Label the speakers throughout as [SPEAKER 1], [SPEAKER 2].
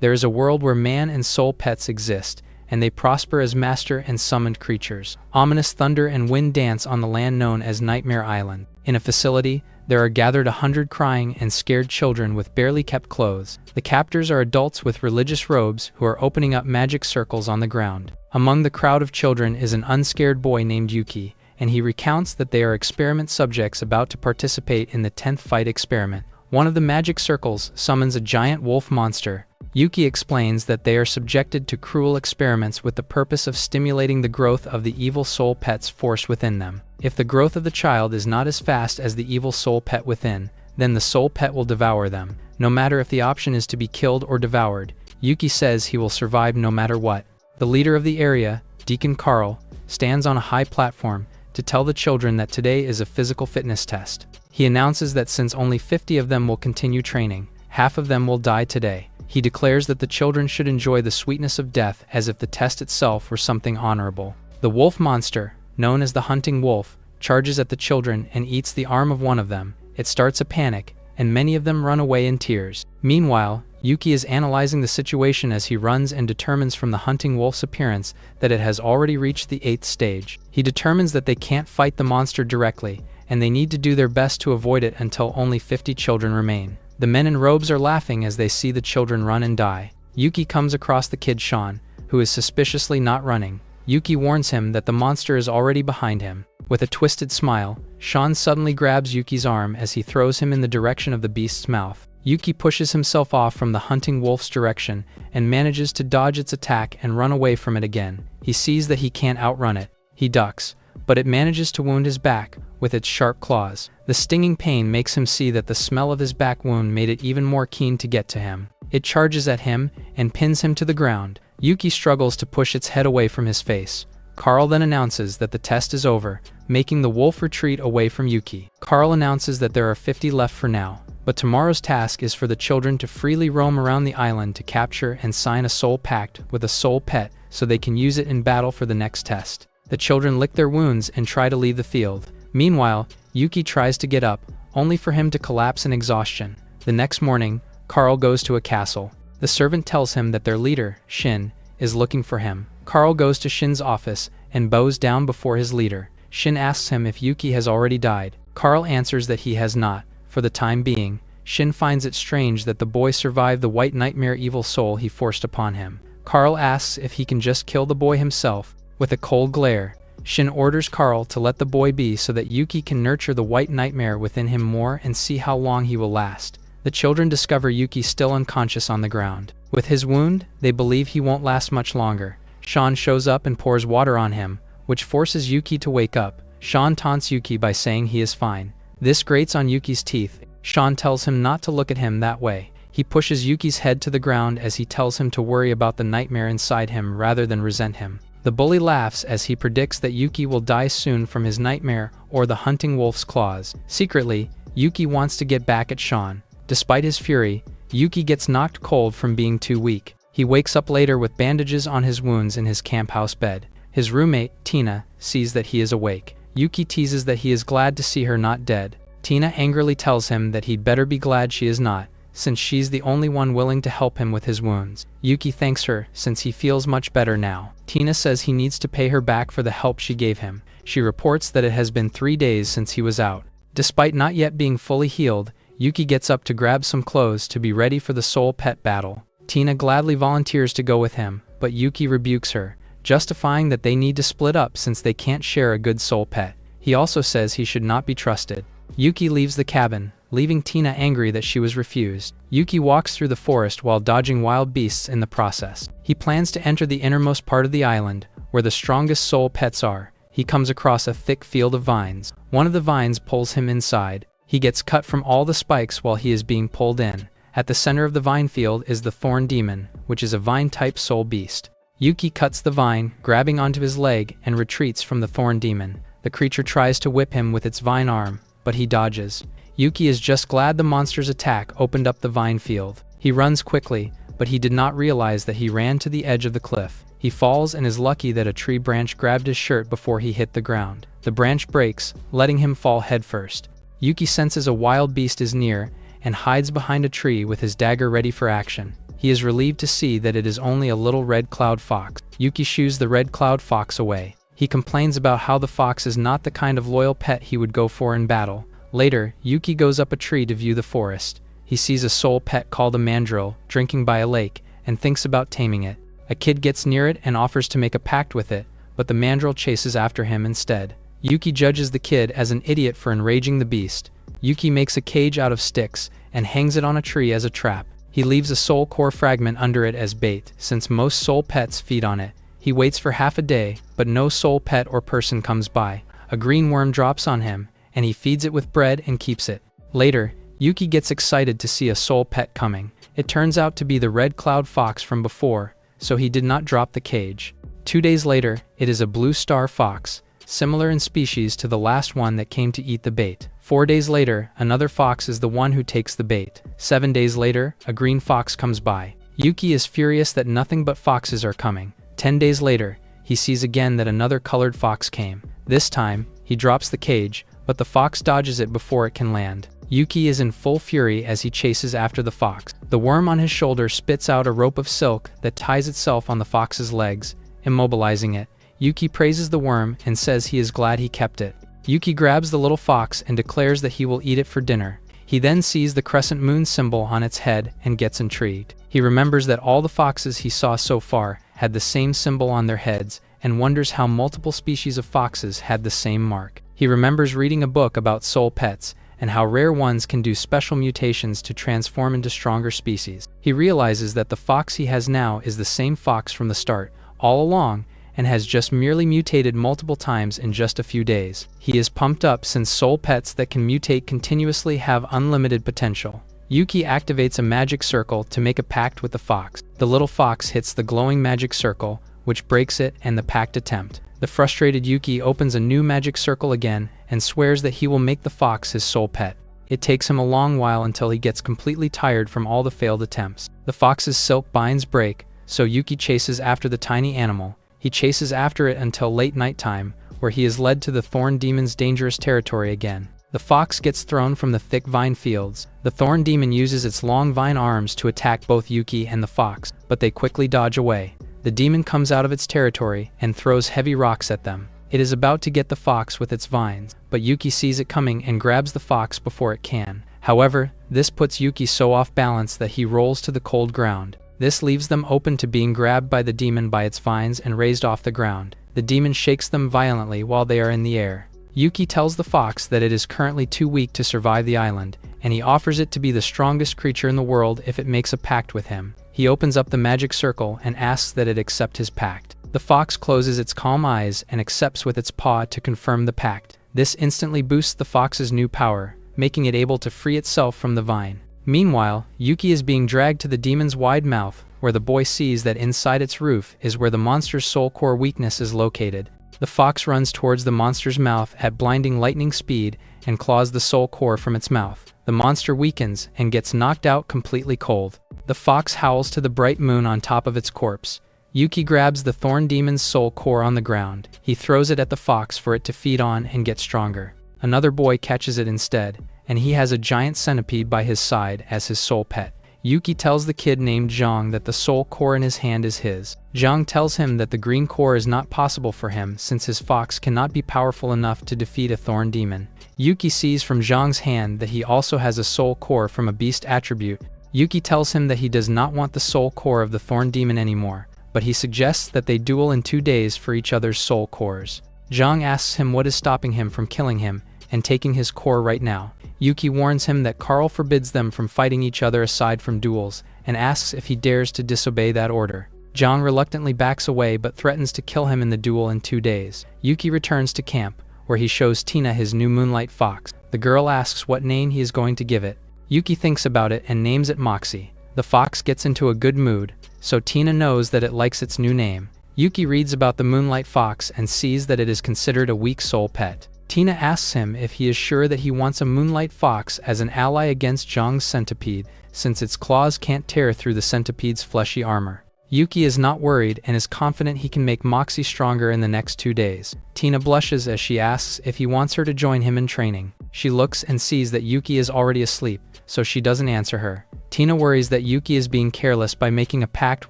[SPEAKER 1] There is a world where man and soul pets exist, and they prosper as master and summoned creatures. Ominous thunder and wind dance on the land known as Nightmare Island. In a facility, there are gathered 100 crying and scared children with barely kept clothes. The captors are adults with religious robes who are opening up magic circles on the ground. Among the crowd of children is an unscared boy named Yuki, and he recounts that they are experiment subjects about to participate in the 10th fight experiment. One of the magic circles summons a giant wolf monster. Yuki explains that they are subjected to cruel experiments with the purpose of stimulating the growth of the evil soul pet's force within them. If the growth of the child is not as fast as the evil soul pet within, then the soul pet will devour them. No matter if the option is to be killed or devoured, Yuki says he will survive no matter what. The leader of the area, Deacon Karl, stands on a high platform to tell the children that today is a physical fitness test. He announces that since only 50 of them will continue training, half of them will die today. He declares that the children should enjoy the sweetness of death as if the test itself were something honorable. The wolf monster, known as the hunting wolf, charges at the children and eats the arm of one of them. It starts a panic, and many of them run away in tears. Meanwhile, Yuki is analyzing the situation as he runs and determines from the hunting wolf's appearance that it has already reached the 8th stage. He determines that they can't fight the monster directly, and they need to do their best to avoid it until only 50 children remain. The men in robes are laughing as they see the children run and die. Yuki comes across the kid Sean, who is suspiciously not running. Yuki warns him that the monster is already behind him. With a twisted smile, Sean suddenly grabs Yuki's arm as he throws him in the direction of the beast's mouth. Yuki pushes himself off from the hunting wolf's direction and manages to dodge its attack and run away from it again. He sees that he can't outrun it. He ducks, but it manages to wound his back with its sharp claws. The stinging pain makes him see that the smell of his back wound made it even more keen to get to him. It charges at him and pins him to the ground. Yuki struggles to push its head away from his face. Karl then announces that the test is over, making the wolf retreat away from Yuki. Karl announces that there are 50 left for now, but tomorrow's task is for the children to freely roam around the island to capture and sign a soul pact with a soul pet so they can use it in battle for the next test. The children lick their wounds and try to leave the field. Meanwhile, Yuki tries to get up, only for him to collapse in exhaustion. The next morning, Karl goes to a castle. The servant tells him that their leader, Shin, is looking for him. Karl goes to Shin's office and bows down before his leader. Shin asks him if Yuki has already died. Karl answers that he has not, for the time being. Shin finds it strange that the boy survived the white nightmare evil soul he forced upon him. Karl asks if he can just kill the boy himself. With a cold glare, Shin orders Karl to let the boy be so that Yuki can nurture the white nightmare within him more and see how long he will last. The children discover Yuki still unconscious on the ground. With his wound, they believe he won't last much longer. Sean shows up and pours water on him, which forces Yuki to wake up. Sean taunts Yuki by saying he is fine. This grates on Yuki's teeth. Sean tells him not to look at him that way. He pushes Yuki's head to the ground as he tells him to worry about the nightmare inside him rather than resent him. The bully laughs as he predicts that Yuki will die soon from his nightmare or the hunting wolf's claws. Secretly, Yuki wants to get back at Sean. Despite his fury, Yuki gets knocked cold from being too weak. He wakes up later with bandages on his wounds in his camp house bed. His roommate, Tina, sees that he is awake. Yuki teases that he is glad to see her not dead. Tina angrily tells him that he'd better be glad she is not, since she's the only one willing to help him with his wounds. Yuki thanks her, since he feels much better now. Tina says he needs to pay her back for the help she gave him. She reports that it has been 3 days since he was out. Despite not yet being fully healed, Yuki gets up to grab some clothes to be ready for the soul pet battle. Tina gladly volunteers to go with him, but Yuki rebukes her, justifying that they need to split up since they can't share a good soul pet. He also says he should not be trusted. Yuki leaves the cabin, leaving Tina angry that she was refused. Yuki walks through the forest while dodging wild beasts in the process. He plans to enter the innermost part of the island, where the strongest soul pets are. He comes across a thick field of vines. One of the vines pulls him inside. He gets cut from all the spikes while he is being pulled in. At the center of the vine field is the thorn demon, which is a vine-type soul beast. Yuki cuts the vine, grabbing onto his leg, and retreats from the thorn demon. The creature tries to whip him with its vine arm, but he dodges. Yuki is just glad the monster's attack opened up the vine field. He runs quickly, but he did not realize that he ran to the edge of the cliff. He falls and is lucky that a tree branch grabbed his shirt before he hit the ground. The branch breaks, letting him fall headfirst. Yuki senses a wild beast is near and hides behind a tree with his dagger ready for action. He is relieved to see that it is only a little red cloud fox. Yuki shoos the red cloud fox away. He complains about how the fox is not the kind of loyal pet he would go for in battle. Later, Yuki goes up a tree to view the forest. He sees a soul pet called a mandrill drinking by a lake and thinks about taming it. A kid gets near it and offers to make a pact with it, but the mandrill chases after him instead. Yuki judges the kid as an idiot for enraging the beast. Yuki makes a cage out of sticks and hangs it on a tree as a trap. He leaves a soul core fragment under it as bait, since most soul pets feed on it. He waits for half a day, but no soul pet or person comes by. A green worm drops on him, and he feeds it with bread and keeps it. Later, Yuki gets excited to see a soul pet coming. It turns out to be the red cloud fox from before, so he did not drop the cage. 2 days later, it is a blue star fox, similar in species to the last one that came to eat the bait. 4 days later, another fox is the one who takes the bait. 7 days later, a green fox comes by. Yuki is furious that nothing but foxes are coming. 10 days later, he sees again that another colored fox came. This time, he drops the cage, but the fox dodges it before it can land. Yuki is in full fury as he chases after the fox. The worm on his shoulder spits out a rope of silk that ties itself on the fox's legs, immobilizing it. Yuki praises the worm and says he is glad he kept it. Yuki grabs the little fox and declares that he will eat it for dinner. He then sees the crescent moon symbol on its head and gets intrigued. He remembers that all the foxes he saw so far had the same symbol on their heads and wonders how multiple species of foxes had the same mark. He remembers reading a book about soul pets and how rare ones can do special mutations to transform into stronger species. He realizes that the fox he has now is the same fox from the start, all along, and has just merely mutated multiple times in just a few days. He is pumped up since soul pets that can mutate continuously have unlimited potential. Yuki activates a magic circle to make a pact with the fox. The little fox hits the glowing magic circle, which breaks it and the pact attempt. The frustrated Yuki opens a new magic circle again and swears that he will make the fox his soul pet. It takes him a long while until he gets completely tired from all the failed attempts. The fox's silk binds break, so Yuki chases after the tiny animal. He chases after it until late nighttime, where he is led to the thorn demon's dangerous territory again. The fox gets thrown from the thick vine fields. The thorn demon uses its long vine arms to attack both Yuki and the fox, but they quickly dodge away. The demon comes out of its territory and throws heavy rocks at them. It is about to get the fox with its vines, but Yuki sees it coming and grabs the fox before it can. However, this puts Yuki so off balance that he rolls to the cold ground. This leaves them open to being grabbed by the demon by its vines and raised off the ground. The demon shakes them violently while they are in the air. Yuki tells the fox that it is currently too weak to survive the island, and he offers it to be the strongest creature in the world if it makes a pact with him. He opens up the magic circle and asks that it accept his pact. The fox closes its calm eyes and accepts with its paw to confirm the pact. This instantly boosts the fox's new power, making it able to free itself from the vine. Meanwhile, Yuki is being dragged to the demon's wide mouth, where the boy sees that inside its roof is where the monster's soul core weakness is located. The fox runs towards the monster's mouth at blinding lightning speed and claws the soul core from its mouth. The monster weakens and gets knocked out completely cold. The fox howls to the bright moon on top of its corpse. Yuki grabs the thorn demon's soul core on the ground. He throws it at the fox for it to feed on and get stronger. Another boy catches it instead, and he has a giant centipede by his side as his soul pet. Yuki tells the kid named Zhang that the soul core in his hand is his. Zhang tells him that the green core is not possible for him since his fox cannot be powerful enough to defeat a thorn demon. Yuki sees from Zhang's hand that he also has a soul core from a beast attribute. Yuki tells him that he does not want the soul core of the thorn demon anymore, but he suggests that they duel in 2 days for each other's soul cores. Zhang asks him what is stopping him from killing him and taking his core right now. Yuki warns him that Karl forbids them from fighting each other aside from duels, and asks if he dares to disobey that order. Zhang reluctantly backs away but threatens to kill him in the duel in 2 days. Yuki returns to camp, where he shows Tina his new Moonlight Fox. The girl asks what name he is going to give it. Yuki thinks about it and names it Moxie. The fox gets into a good mood, so Tina knows that it likes its new name. Yuki reads about the Moonlight Fox and sees that it is considered a weak soul pet. Tina asks him if he is sure that he wants a Moonlight Fox as an ally against Zhang's centipede, since its claws can't tear through the centipede's fleshy armor. Yuki is not worried and is confident he can make Moxie stronger in the next 2 days. Tina blushes as she asks if he wants her to join him in training. She looks and sees that Yuki is already asleep, so she doesn't answer her. Tina worries that Yuki is being careless by making a pact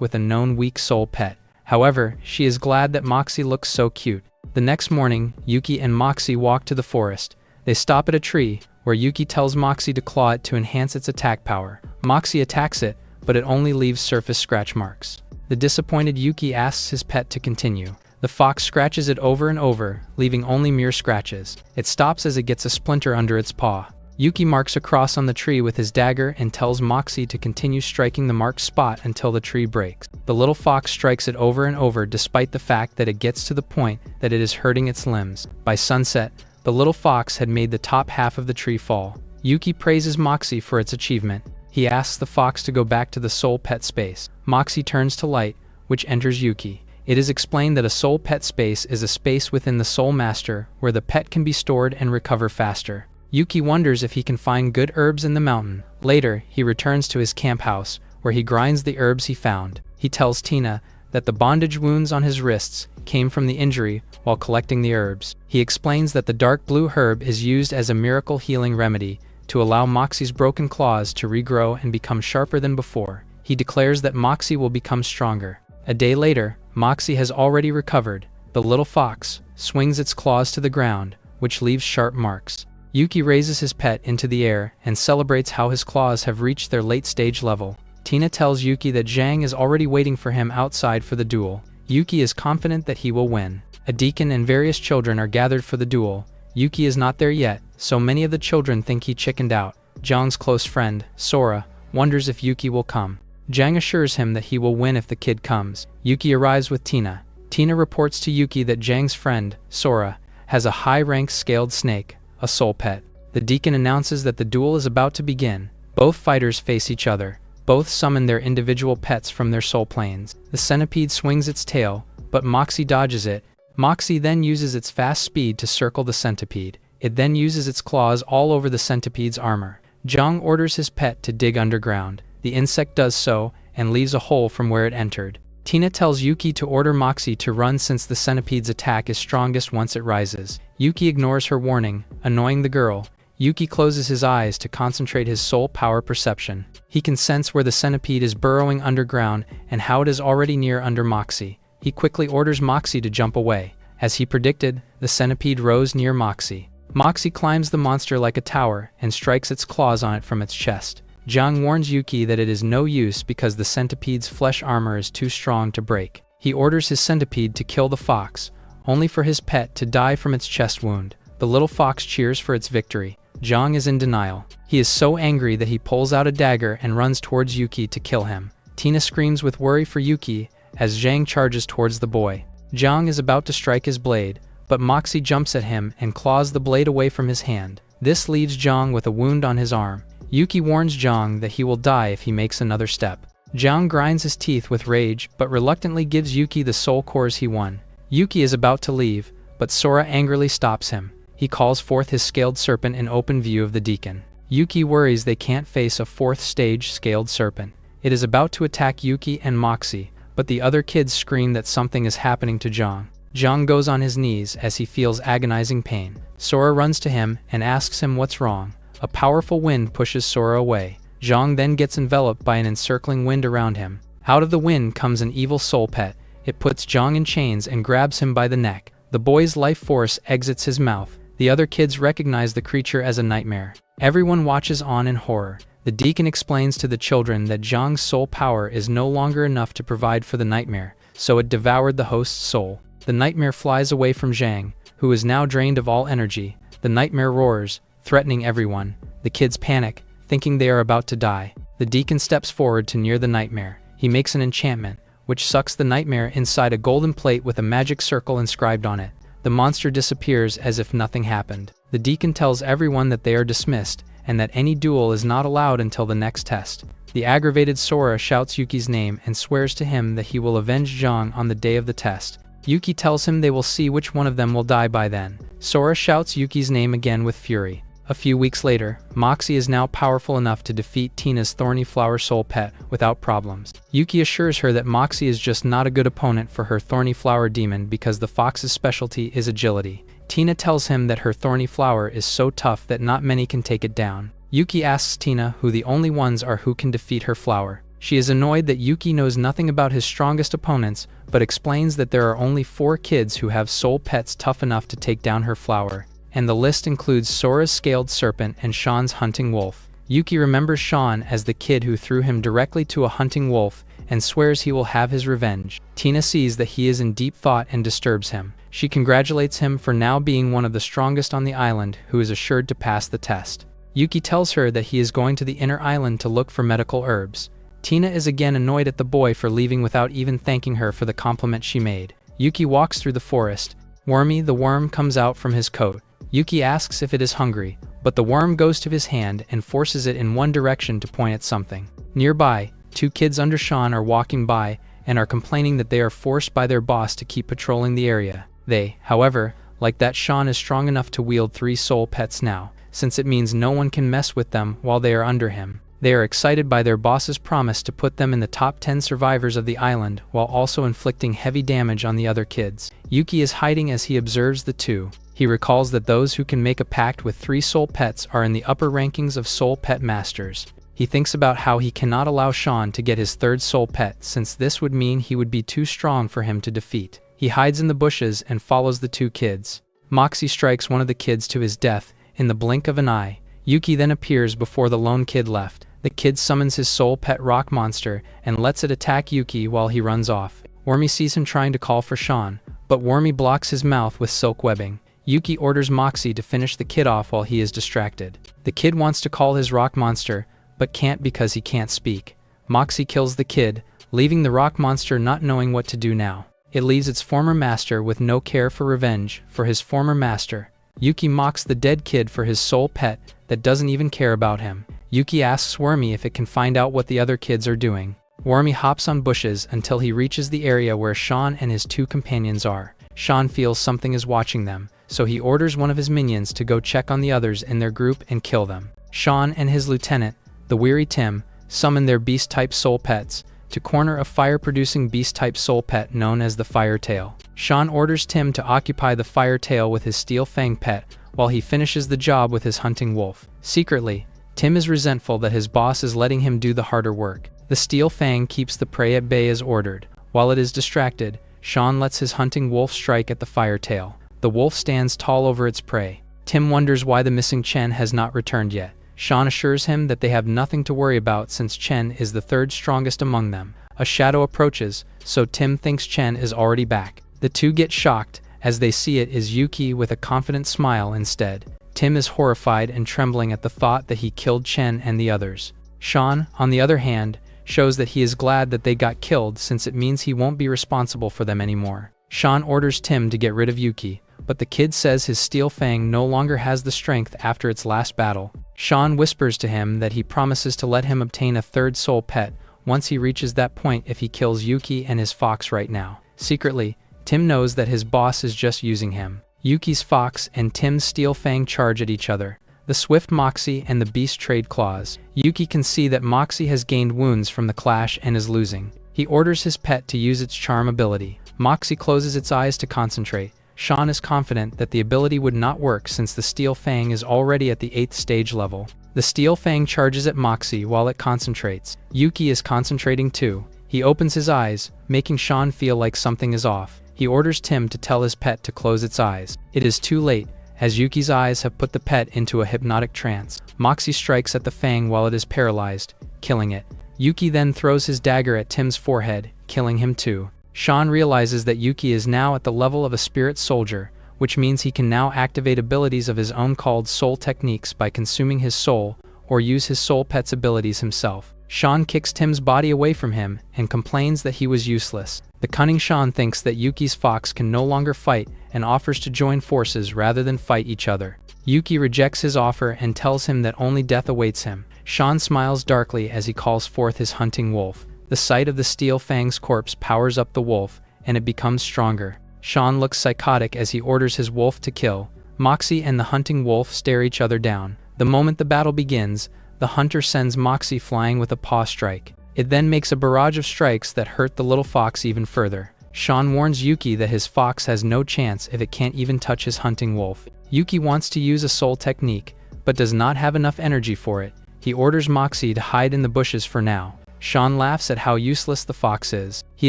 [SPEAKER 1] with a known weak soul pet. However, she is glad that Moxie looks so cute. The next morning, Yuki and Moxie walk to the forest. They stop at a tree, where Yuki tells Moxie to claw it to enhance its attack power. Moxie attacks it, but it only leaves surface scratch marks. The disappointed Yuki asks his pet to continue. The fox scratches it over and over, leaving only mere scratches. It stops as it gets a splinter under its paw. Yuki marks a cross on the tree with his dagger and tells Moxie to continue striking the marked spot until the tree breaks. The little fox strikes it over and over despite the fact that it gets to the point that it is hurting its limbs. By sunset, the little fox had made the top half of the tree fall. Yuki praises Moxie for its achievement. He asks the fox to go back to the soul pet space. Moxie turns to light, which enters Yuki. It is explained that a soul pet space is a space within the soul master where the pet can be stored and recover faster. Yuki wonders if he can find good herbs in the mountain. Later, he returns to his camp house, where he grinds the herbs he found. He tells Tina that the bondage wounds on his wrists came from the injury while collecting the herbs. He explains that the dark blue herb is used as a miracle healing remedy to allow Moxie's broken claws to regrow and become sharper than before. He declares that Moxie will become stronger. A day later, Moxie has already recovered. The little fox swings its claws to the ground, which leaves sharp marks. Yuki raises his pet into the air and celebrates how his claws have reached their late-stage level. Tina tells Yuki that Zhang is already waiting for him outside for the duel. Yuki is confident that he will win. A deacon and various children are gathered for the duel. Yuki is not there yet, so many of the children think he chickened out. Zhang's close friend, Sora, wonders if Yuki will come. Zhang assures him that he will win if the kid comes. Yuki arrives with Tina. Tina reports to Yuki that Zhang's friend, Sora, has a high-ranked scaled snake, a soul pet. The deacon announces that the duel is about to begin. Both fighters face each other. Both summon their individual pets from their soul planes. The centipede swings its tail, but Moxie dodges it. Moxie then uses its fast speed to circle the centipede. It then uses its claws all over the centipede's armor. Zhang orders his pet to dig underground. The insect does so, and leaves a hole from where it entered. Tina tells Yuki to order Moxie to run since the centipede's attack is strongest once it rises. Yuki ignores her warning, annoying the girl. Yuki closes his eyes to concentrate his soul power perception. He can sense where the centipede is burrowing underground and how it is already near under Moxie. He quickly orders Moxie to jump away. As he predicted, the centipede rose near Moxie. Moxie climbs the monster like a tower and strikes its claws on it from its chest. Zhang warns Yuki that it is no use because the centipede's flesh armor is too strong to break. He orders his centipede to kill the fox, only for his pet to die from its chest wound. The little fox cheers for its victory. Zhang is in denial. He is so angry that he pulls out a dagger and runs towards Yuki to kill him. Tina screams with worry for Yuki as Zhang charges towards the boy. Zhang is about to strike his blade, but Moxie jumps at him and claws the blade away from his hand. This leaves Zhang with a wound on his arm. Yuki warns Zhang that he will die if he makes another step. Zhang grinds his teeth with rage but reluctantly gives Yuki the soul cores he won. Yuki is about to leave, but Sora angrily stops him. He calls forth his scaled serpent in open view of the deacon. Yuki worries they can't face a fourth-stage scaled serpent. It is about to attack Yuki and Moxie, but the other kids scream that something is happening to Zhang. Zhang goes on his knees as he feels agonizing pain. Sora runs to him and asks him what's wrong. A powerful wind pushes Sora away. Zhang then gets enveloped by an encircling wind around him. Out of the wind comes an evil soul pet. It puts Zhang in chains and grabs him by the neck. The boy's life force exits his mouth. The other kids recognize the creature as a nightmare. Everyone watches on in horror. The deacon explains to the children that Zhang's soul power is no longer enough to provide for the nightmare, so it devoured the host's soul. The nightmare flies away from Zhang, who is now drained of all energy. The nightmare roars, threatening everyone. The kids panic, thinking they are about to die. The deacon steps forward to near the nightmare. He makes an enchantment, which sucks the nightmare inside a golden plate with a magic circle inscribed on it. The monster disappears as if nothing happened. The deacon tells everyone that they are dismissed, and that any duel is not allowed until the next test. The aggravated Sora shouts Yuki's name and swears to him that he will avenge Zhang on the day of the test. Yuki tells him they will see which one of them will die by then. Sora shouts Yuki's name again with fury. A few weeks later, Moxie is now powerful enough to defeat Tina's thorny flower soul pet without problems. Yuki assures her that Moxie is just not a good opponent for her thorny flower demon because the fox's specialty is agility. Tina tells him that her thorny flower is so tough that not many can take it down. Yuki asks Tina who the only ones are who can defeat her flower. She is annoyed that Yuki knows nothing about his strongest opponents, but explains that there are only 4 kids who have soul pets tough enough to take down her flower, and the list includes Sora's scaled serpent and Sean's hunting wolf. Yuki remembers Sean as the kid who threw him directly to a hunting wolf and swears he will have his revenge. Tina sees that he is in deep thought and disturbs him. She congratulates him for now being one of the strongest on the island who is assured to pass the test. Yuki tells her that he is going to the inner island to look for medical herbs. Tina is again annoyed at the boy for leaving without even thanking her for the compliment she made. Yuki walks through the forest. Wormy the worm comes out from his coat. Yuki asks if it is hungry, but the worm goes to his hand and forces it in one direction to point at something. Nearby, 2 kids under Sean are walking by and are complaining that they are forced by their boss to keep patrolling the area. They, however, like that Sean is strong enough to wield 3 soul pets now, since it means no one can mess with them while they are under him. They are excited by their boss's promise to put them in the top 10 survivors of the island while also inflicting heavy damage on the other kids. Yuki is hiding as he observes the 2. He recalls that those who can make a pact with 3 soul pets are in the upper rankings of soul pet masters. He thinks about how he cannot allow Sean to get his 3rd soul pet since this would mean he would be too strong for him to defeat. He hides in the bushes and follows the 2 kids. Moxie strikes one of the kids to his death in the blink of an eye. Yuki then appears before the lone kid left. The kid summons his soul pet rock monster and lets it attack Yuki while he runs off. Wormy sees him trying to call for Sean, but Wormy blocks his mouth with silk webbing. Yuki orders Moxie to finish the kid off while he is distracted. The kid wants to call his rock monster, but can't because he can't speak. Moxie kills the kid, leaving the rock monster not knowing what to do now. It leaves its former master with no care for revenge for his former master. Yuki mocks the dead kid for his soul pet that doesn't even care about him. Yuki asks Wormy if it can find out what the other kids are doing. Wormy hops on bushes until he reaches the area where Sean and his 2 companions are. Sean feels something is watching them, so he orders one of his minions to go check on the others in their group and kill them. Sean and his lieutenant, the weary Tim, summon their beast-type soul pets to corner a fire-producing beast-type soul pet known as the Fire Tail. Sean orders Tim to occupy the Fire Tail with his Steel Fang pet while he finishes the job with his hunting wolf. Secretly, Tim is resentful that his boss is letting him do the harder work. The Steel Fang keeps the prey at bay as ordered. While it is distracted, Sean lets his hunting wolf strike at the Fire Tail. The wolf stands tall over its prey. Tim wonders why the missing Chen has not returned yet. Sean assures him that they have nothing to worry about since Chen is the 3rd strongest among them. A shadow approaches, so Tim thinks Chen is already back. The 2 get shocked as they see it is Yuki with a confident smile instead. Tim is horrified and trembling at the thought that he killed Chen and the others. Sean, on the other hand, shows that he is glad that they got killed since it means he won't be responsible for them anymore. Sean orders Tim to get rid of Yuki, but the kid says his Steel Fang no longer has the strength after its last battle. Sean whispers to him that he promises to let him obtain a 3rd soul pet once he reaches that point if he kills Yuki and his fox right now. Secretly, Tim knows that his boss is just using him. Yuki's fox and Tim's Steel Fang charge at each other. The swift Moxie and the beast trade claws. Yuki can see that Moxie has gained wounds from the clash and is losing. He orders his pet to use its charm ability. Moxie closes its eyes to concentrate. Sean is confident that the ability would not work since the Steel Fang is already at the 8th stage level. The Steel Fang charges at Moxie while it concentrates. Yuki is concentrating too. He opens his eyes, making Sean feel like something is off. He orders Tim to tell his pet to close its eyes. It is too late, as Yuki's eyes have put the pet into a hypnotic trance. Moxie strikes at the Fang while it is paralyzed, killing it. Yuki then throws his dagger at Tim's forehead, killing him too. Sean realizes that Yuki is now at the level of a spirit soldier, which means he can now activate abilities of his own called soul techniques by consuming his soul, or use his soul pet's abilities himself. Sean kicks Tim's body away from him and complains that he was useless. The cunning Sean thinks that Yuki's fox can no longer fight and offers to join forces rather than fight each other. Yuki rejects his offer and tells him that only death awaits him. Sean smiles darkly as he calls forth his hunting wolf. The sight of the Steel Fang's corpse powers up the wolf, and it becomes stronger. Sean looks psychotic as he orders his wolf to kill. Moxie and the hunting wolf stare each other down. The moment the battle begins, the hunter sends Moxie flying with a paw strike. It then makes a barrage of strikes that hurt the little fox even further. Sean warns Yuki that his fox has no chance if it can't even touch his hunting wolf. Yuki wants to use a soul technique, but does not have enough energy for it. He orders Moxie to hide in the bushes for now. Sean laughs at how useless the fox is. He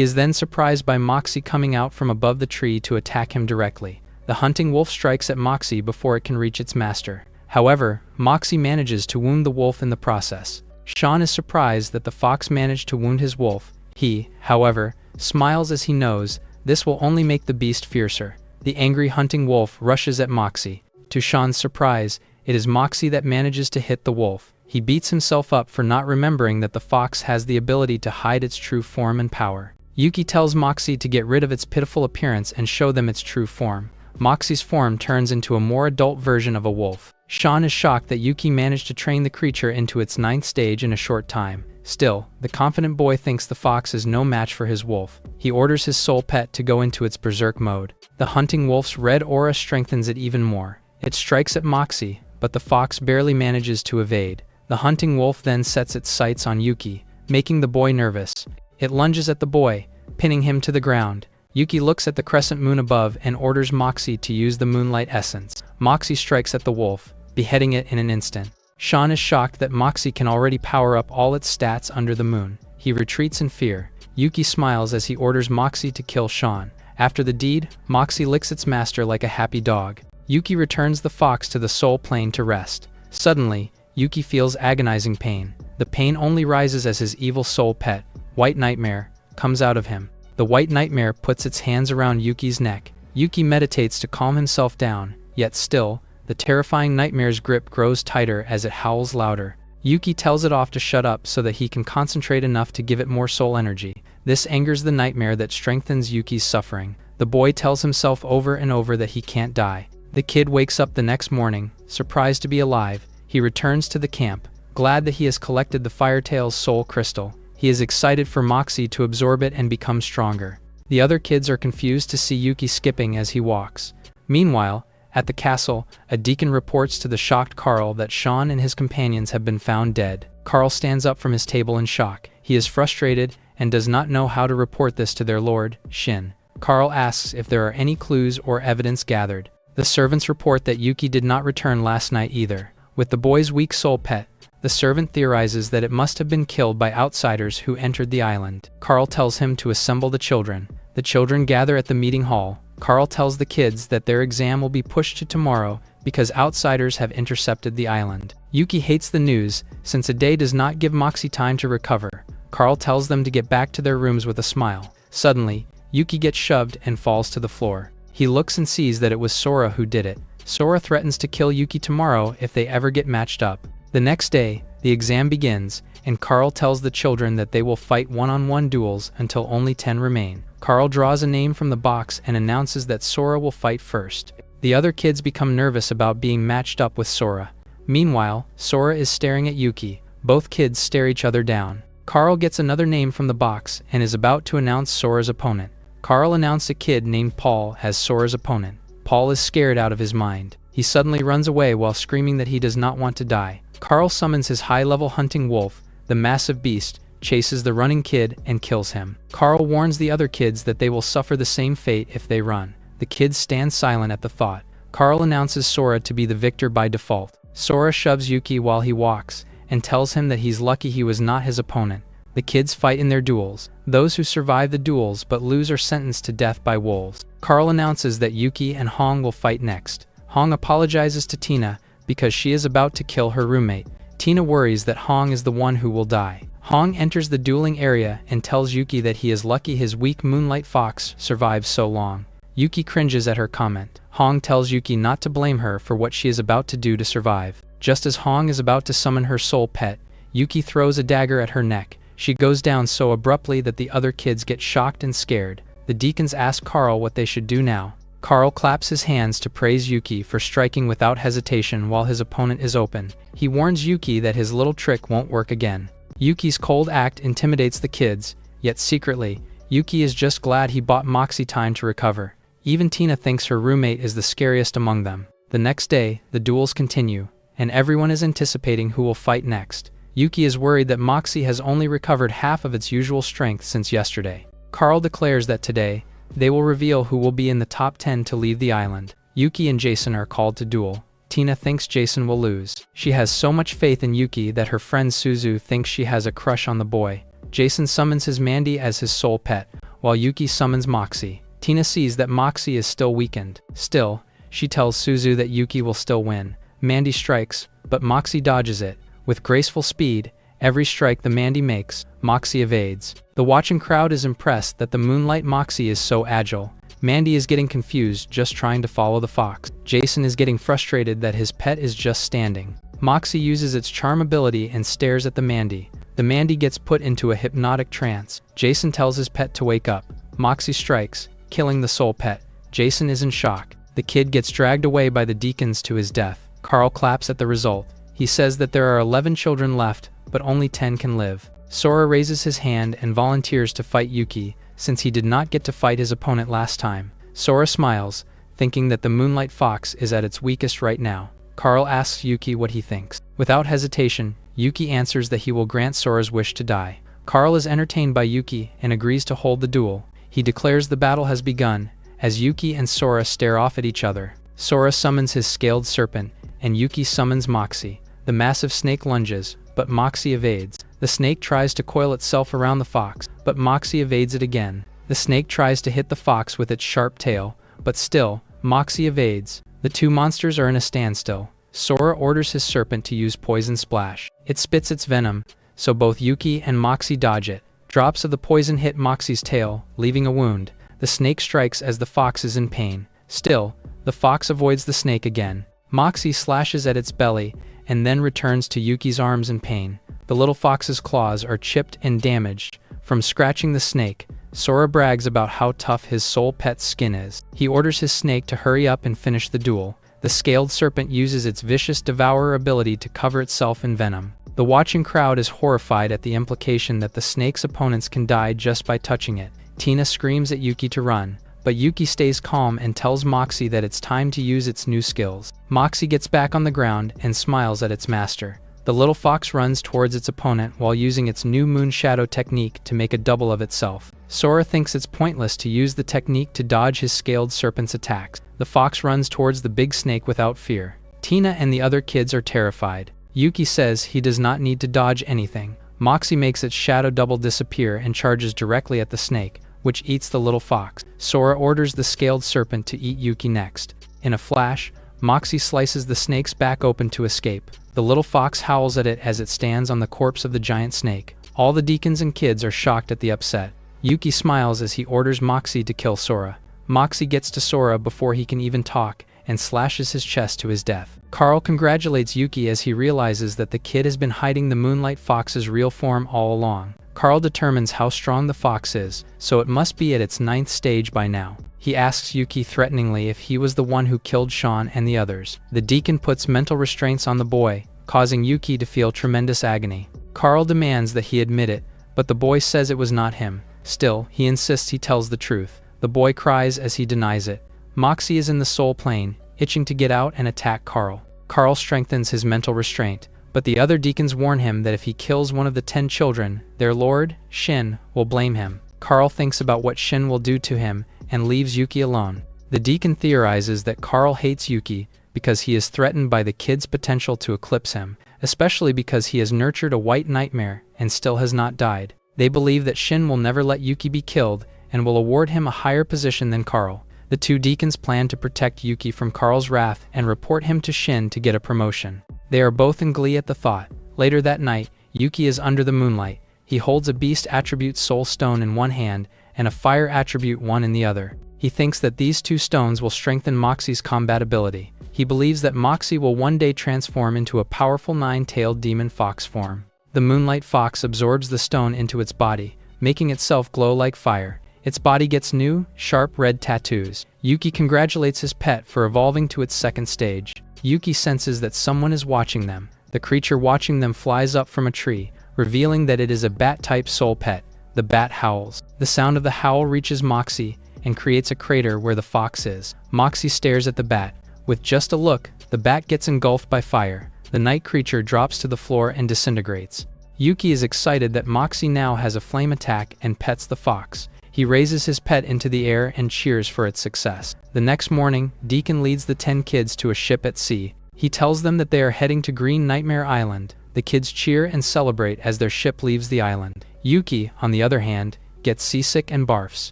[SPEAKER 1] is then surprised by Moxie coming out from above the tree to attack him directly. The hunting wolf strikes at Moxie before it can reach its master. However, Moxie manages to wound the wolf in the process. Sean is surprised that the fox managed to wound his wolf. He, however, smiles as he knows this will only make the beast fiercer. The angry hunting wolf rushes at Moxie. To Sean's surprise, it is Moxie that manages to hit the wolf. He beats himself up for not remembering that the fox has the ability to hide its true form and power. Yuki tells Moxie to get rid of its pitiful appearance and show them its true form. Moxie's form turns into a more adult version of a wolf. Sean is shocked that Yuki managed to train the creature into its 9th stage in a short time. Still, the confident boy thinks the fox is no match for his wolf. He orders his soul pet to go into its berserk mode. The hunting wolf's red aura strengthens it even more. It strikes at Moxie, but the fox barely manages to evade. The hunting wolf then sets its sights on Yuki, making the boy nervous. It lunges at the boy, pinning him to the ground. Yuki looks at the crescent moon above and orders Moxie to use the moonlight essence. Moxie strikes at the wolf, beheading it in an instant. Sean is shocked that Moxie can already power up all its stats under the moon. He retreats in fear. Yuki smiles as he orders Moxie to kill Sean. After the deed, Moxie licks its master like a happy dog. Yuki returns the fox to the soul plane to rest. Suddenly, Yuki feels agonizing pain. The pain only rises as his evil soul pet, White Nightmare, comes out of him. The White Nightmare puts its hands around Yuki's neck. Yuki meditates to calm himself down, yet still, the terrifying nightmare's grip grows tighter as it howls louder. Yuki tells it off to shut up so that he can concentrate enough to give it more soul energy. This angers the nightmare that strengthens Yuki's suffering. The boy tells himself over and over that he can't die. The kid wakes up the next morning, surprised to be alive. He returns to the camp, glad that he has collected the Firetail's soul crystal. He is excited for Moxie to absorb it and become stronger. The other kids are confused to see Yuki skipping as he walks. Meanwhile, at the castle, a deacon reports to the shocked Karl that Sean and his companions have been found dead. Karl stands up from his table in shock. He is frustrated and does not know how to report this to their lord, Shin. Karl asks if there are any clues or evidence gathered. The servants report that Yuki did not return last night either. With the boy's weak soul pet, the servant theorizes that it must have been killed by outsiders who entered the island. Karl tells him to assemble the children. The children gather at the meeting hall. Karl tells the kids that their exam will be pushed to tomorrow because outsiders have intercepted the island. Yuki hates the news, since a day does not give Moxie time to recover. Karl tells them to get back to their rooms with a smile. Suddenly, Yuki gets shoved and falls to the floor. He looks and sees that it was Sora who did it. Sora threatens to kill Yuki tomorrow if they ever get matched up. The next day, the exam begins, and Karl tells the children that they will fight one-on-one duels until only 10 remain. Karl draws a name from the box and announces that Sora will fight first. The other kids become nervous about being matched up with Sora. Meanwhile, Sora is staring at Yuki. Both kids stare each other down. Karl gets another name from the box and is about to announce Sora's opponent. Karl announced a kid named Paul as Sora's opponent. Paul is scared out of his mind. He suddenly runs away while screaming that he does not want to die. Karl summons his high-level hunting wolf. The massive beast chases the running kid and kills him. Karl warns the other kids that they will suffer the same fate if they run. The kids stand silent at the thought. Karl announces Sora to be the victor by default. Sora shoves Yuki while he walks and tells him that he's lucky he was not his opponent. The kids fight in their duels. Those who survive the duels but lose are sentenced to death by wolves. Karl announces that Yuki and Hong will fight next. Hong apologizes to Tina because she is about to kill her roommate. Tina worries that Hong is the one who will die. Hong enters the dueling area and tells Yuki that he is lucky his weak Moonlight Fox survived so long. Yuki cringes at her comment. Hong tells Yuki not to blame her for what she is about to do to survive. Just as Hong is about to summon her soul pet, Yuki throws a dagger at her neck. She goes down so abruptly that the other kids get shocked and scared. The deacons ask Karl what they should do now. Karl claps his hands to praise Yuki for striking without hesitation while his opponent is open. He warns Yuki that his little trick won't work again. Yuki's cold act intimidates the kids, yet secretly, Yuki is just glad he bought Moxie time to recover. Even Tina thinks her roommate is the scariest among them. The next day, the duels continue, and everyone is anticipating who will fight next. Yuki is worried that Moxie has only recovered half of its usual strength since yesterday. Karl declares that today, They will reveal who will be in the top 10 to leave the island. Yuki and Jason are called to duel. Tina thinks Jason will lose. She has so much faith in Yuki that her friend Suzu thinks she has a crush on the boy. Jason summons his Mandy as his soul pet, while Yuki summons Moxie. Tina sees that Moxie is still weakened. Still, she tells Suzu that Yuki will still win. Mandy strikes, but Moxie dodges it. With graceful speed, every strike the Mandy makes, Moxie evades. The watching crowd is impressed that the Moonlight Moxie is so agile. Mandy is getting confused, just trying to follow the fox. Jason is getting frustrated that his pet is just standing. Moxie uses its charm ability and stares at the Mandy. The Mandy gets put into a hypnotic trance. Jason tells his pet to wake up. Moxie strikes, killing the soul pet. Jason is in shock. The kid gets dragged away by the deacons to his death. Karl claps at the result. He says that there are 11 children left, but only 10 can live. Sora raises his hand and volunteers to fight Yuki, since he did not get to fight his opponent last time. Sora smiles, thinking that the Moonlight Fox is at its weakest right now. Karl asks Yuki what he thinks. Without hesitation, Yuki answers that he will grant Sora's wish to die. Karl is entertained by Yuki and agrees to hold the duel. He declares the battle has begun, as Yuki and Sora stare off at each other. Sora summons his scaled serpent, and Yuki summons Moxie. The massive snake lunges, but Moxie evades. The snake tries to coil itself around the fox, but Moxie evades it again. The snake tries to hit the fox with its sharp tail, but still, Moxie evades. The two monsters are in a standstill. Sora orders his serpent to use Poison Splash. It spits its venom, so both Yuki and Moxie dodge it. Drops of the poison hit Moxie's tail, leaving a wound. The snake strikes as the fox is in pain. Still, the fox avoids the snake again. Moxie slashes at its belly, and then returns to Yuki's arms in pain. The little fox's claws are chipped and damaged. From scratching the snake, Sora brags about how tough his soul pet's skin is. He orders his snake to hurry up and finish the duel. The scaled serpent uses its vicious devourer ability to cover itself in venom. The watching crowd is horrified at the implication that the snake's opponents can die just by touching it. Tina screams at Yuki to run, but Yuki stays calm and tells Moxie that it's time to use its new skills. Moxie gets back on the ground and smiles at its master. The little fox runs towards its opponent while using its new moon shadow technique to make a double of itself. Sora thinks it's pointless to use the technique to dodge his scaled serpent's attacks. The fox runs towards the big snake without fear. Tina and the other kids are terrified. Yuki says he does not need to dodge anything. Moxie makes its shadow double disappear and charges directly at the snake, which eats the little fox. Sora orders the scaled serpent to eat Yuki next. In a flash, Moxie slices the snake's back open to escape. The little fox howls at it as it stands on the corpse of the giant snake. All the deacons and kids are shocked at the upset. Yuki smiles as he orders Moxie to kill Sora. Moxie gets to Sora before he can even talk and slashes his chest to his death. Karl congratulates Yuki as he realizes that the kid has been hiding the Moonlight Fox's real form all along. Karl determines how strong the fox is, so it must be at its 9th stage by now. He asks Yuki threateningly if he was the one who killed Sean and the others. The deacon puts mental restraints on the boy, causing Yuki to feel tremendous agony. Karl demands that he admit it, but the boy says it was not him. Still, he insists he tells the truth. The boy cries as he denies it. Moxie is in the soul plane, itching to get out and attack Karl. Karl strengthens his mental restraint, but the other deacons warn him that if he kills one of the 10 children, their lord, Shin, will blame him. Karl thinks about what Shin will do to him and leaves Yuki alone. The deacon theorizes that Karl hates Yuki because he is threatened by the kid's potential to eclipse him, especially because he has nurtured a white nightmare and still has not died. They believe that Shin will never let Yuki be killed and will award him a higher position than Karl. The two deacons plan to protect Yuki from Karl's wrath and report him to Shin to get a promotion. They are both in glee at the thought. Later that night, Yuki is under the moonlight. He holds a beast attribute soul stone in one hand and a fire attribute one in the other. He thinks that these two stones will strengthen Moxie's combat ability. He believes that Moxie will one day transform into a powerful 9-tailed demon fox form. The Moonlight Fox absorbs the stone into its body, making itself glow like fire. Its body gets new, sharp red tattoos. Yuki congratulates his pet for evolving to its 2nd stage. Yuki senses that someone is watching them. The creature watching them flies up from a tree, revealing that it is a bat-type soul pet. The bat howls. The sound of the howl reaches Moxie and creates a crater where the fox is. Moxie stares at the bat. With just a look, the bat gets engulfed by fire. The night creature drops to the floor and disintegrates. Yuki is excited that Moxie now has a flame attack and pets the fox. He raises his pet into the air and cheers for its success. The next morning, Deacon leads the 10 kids to a ship at sea. He tells them that they are heading to Green Nightmare Island. The kids cheer and celebrate as their ship leaves the island. Yuki, on the other hand, gets seasick and barfs.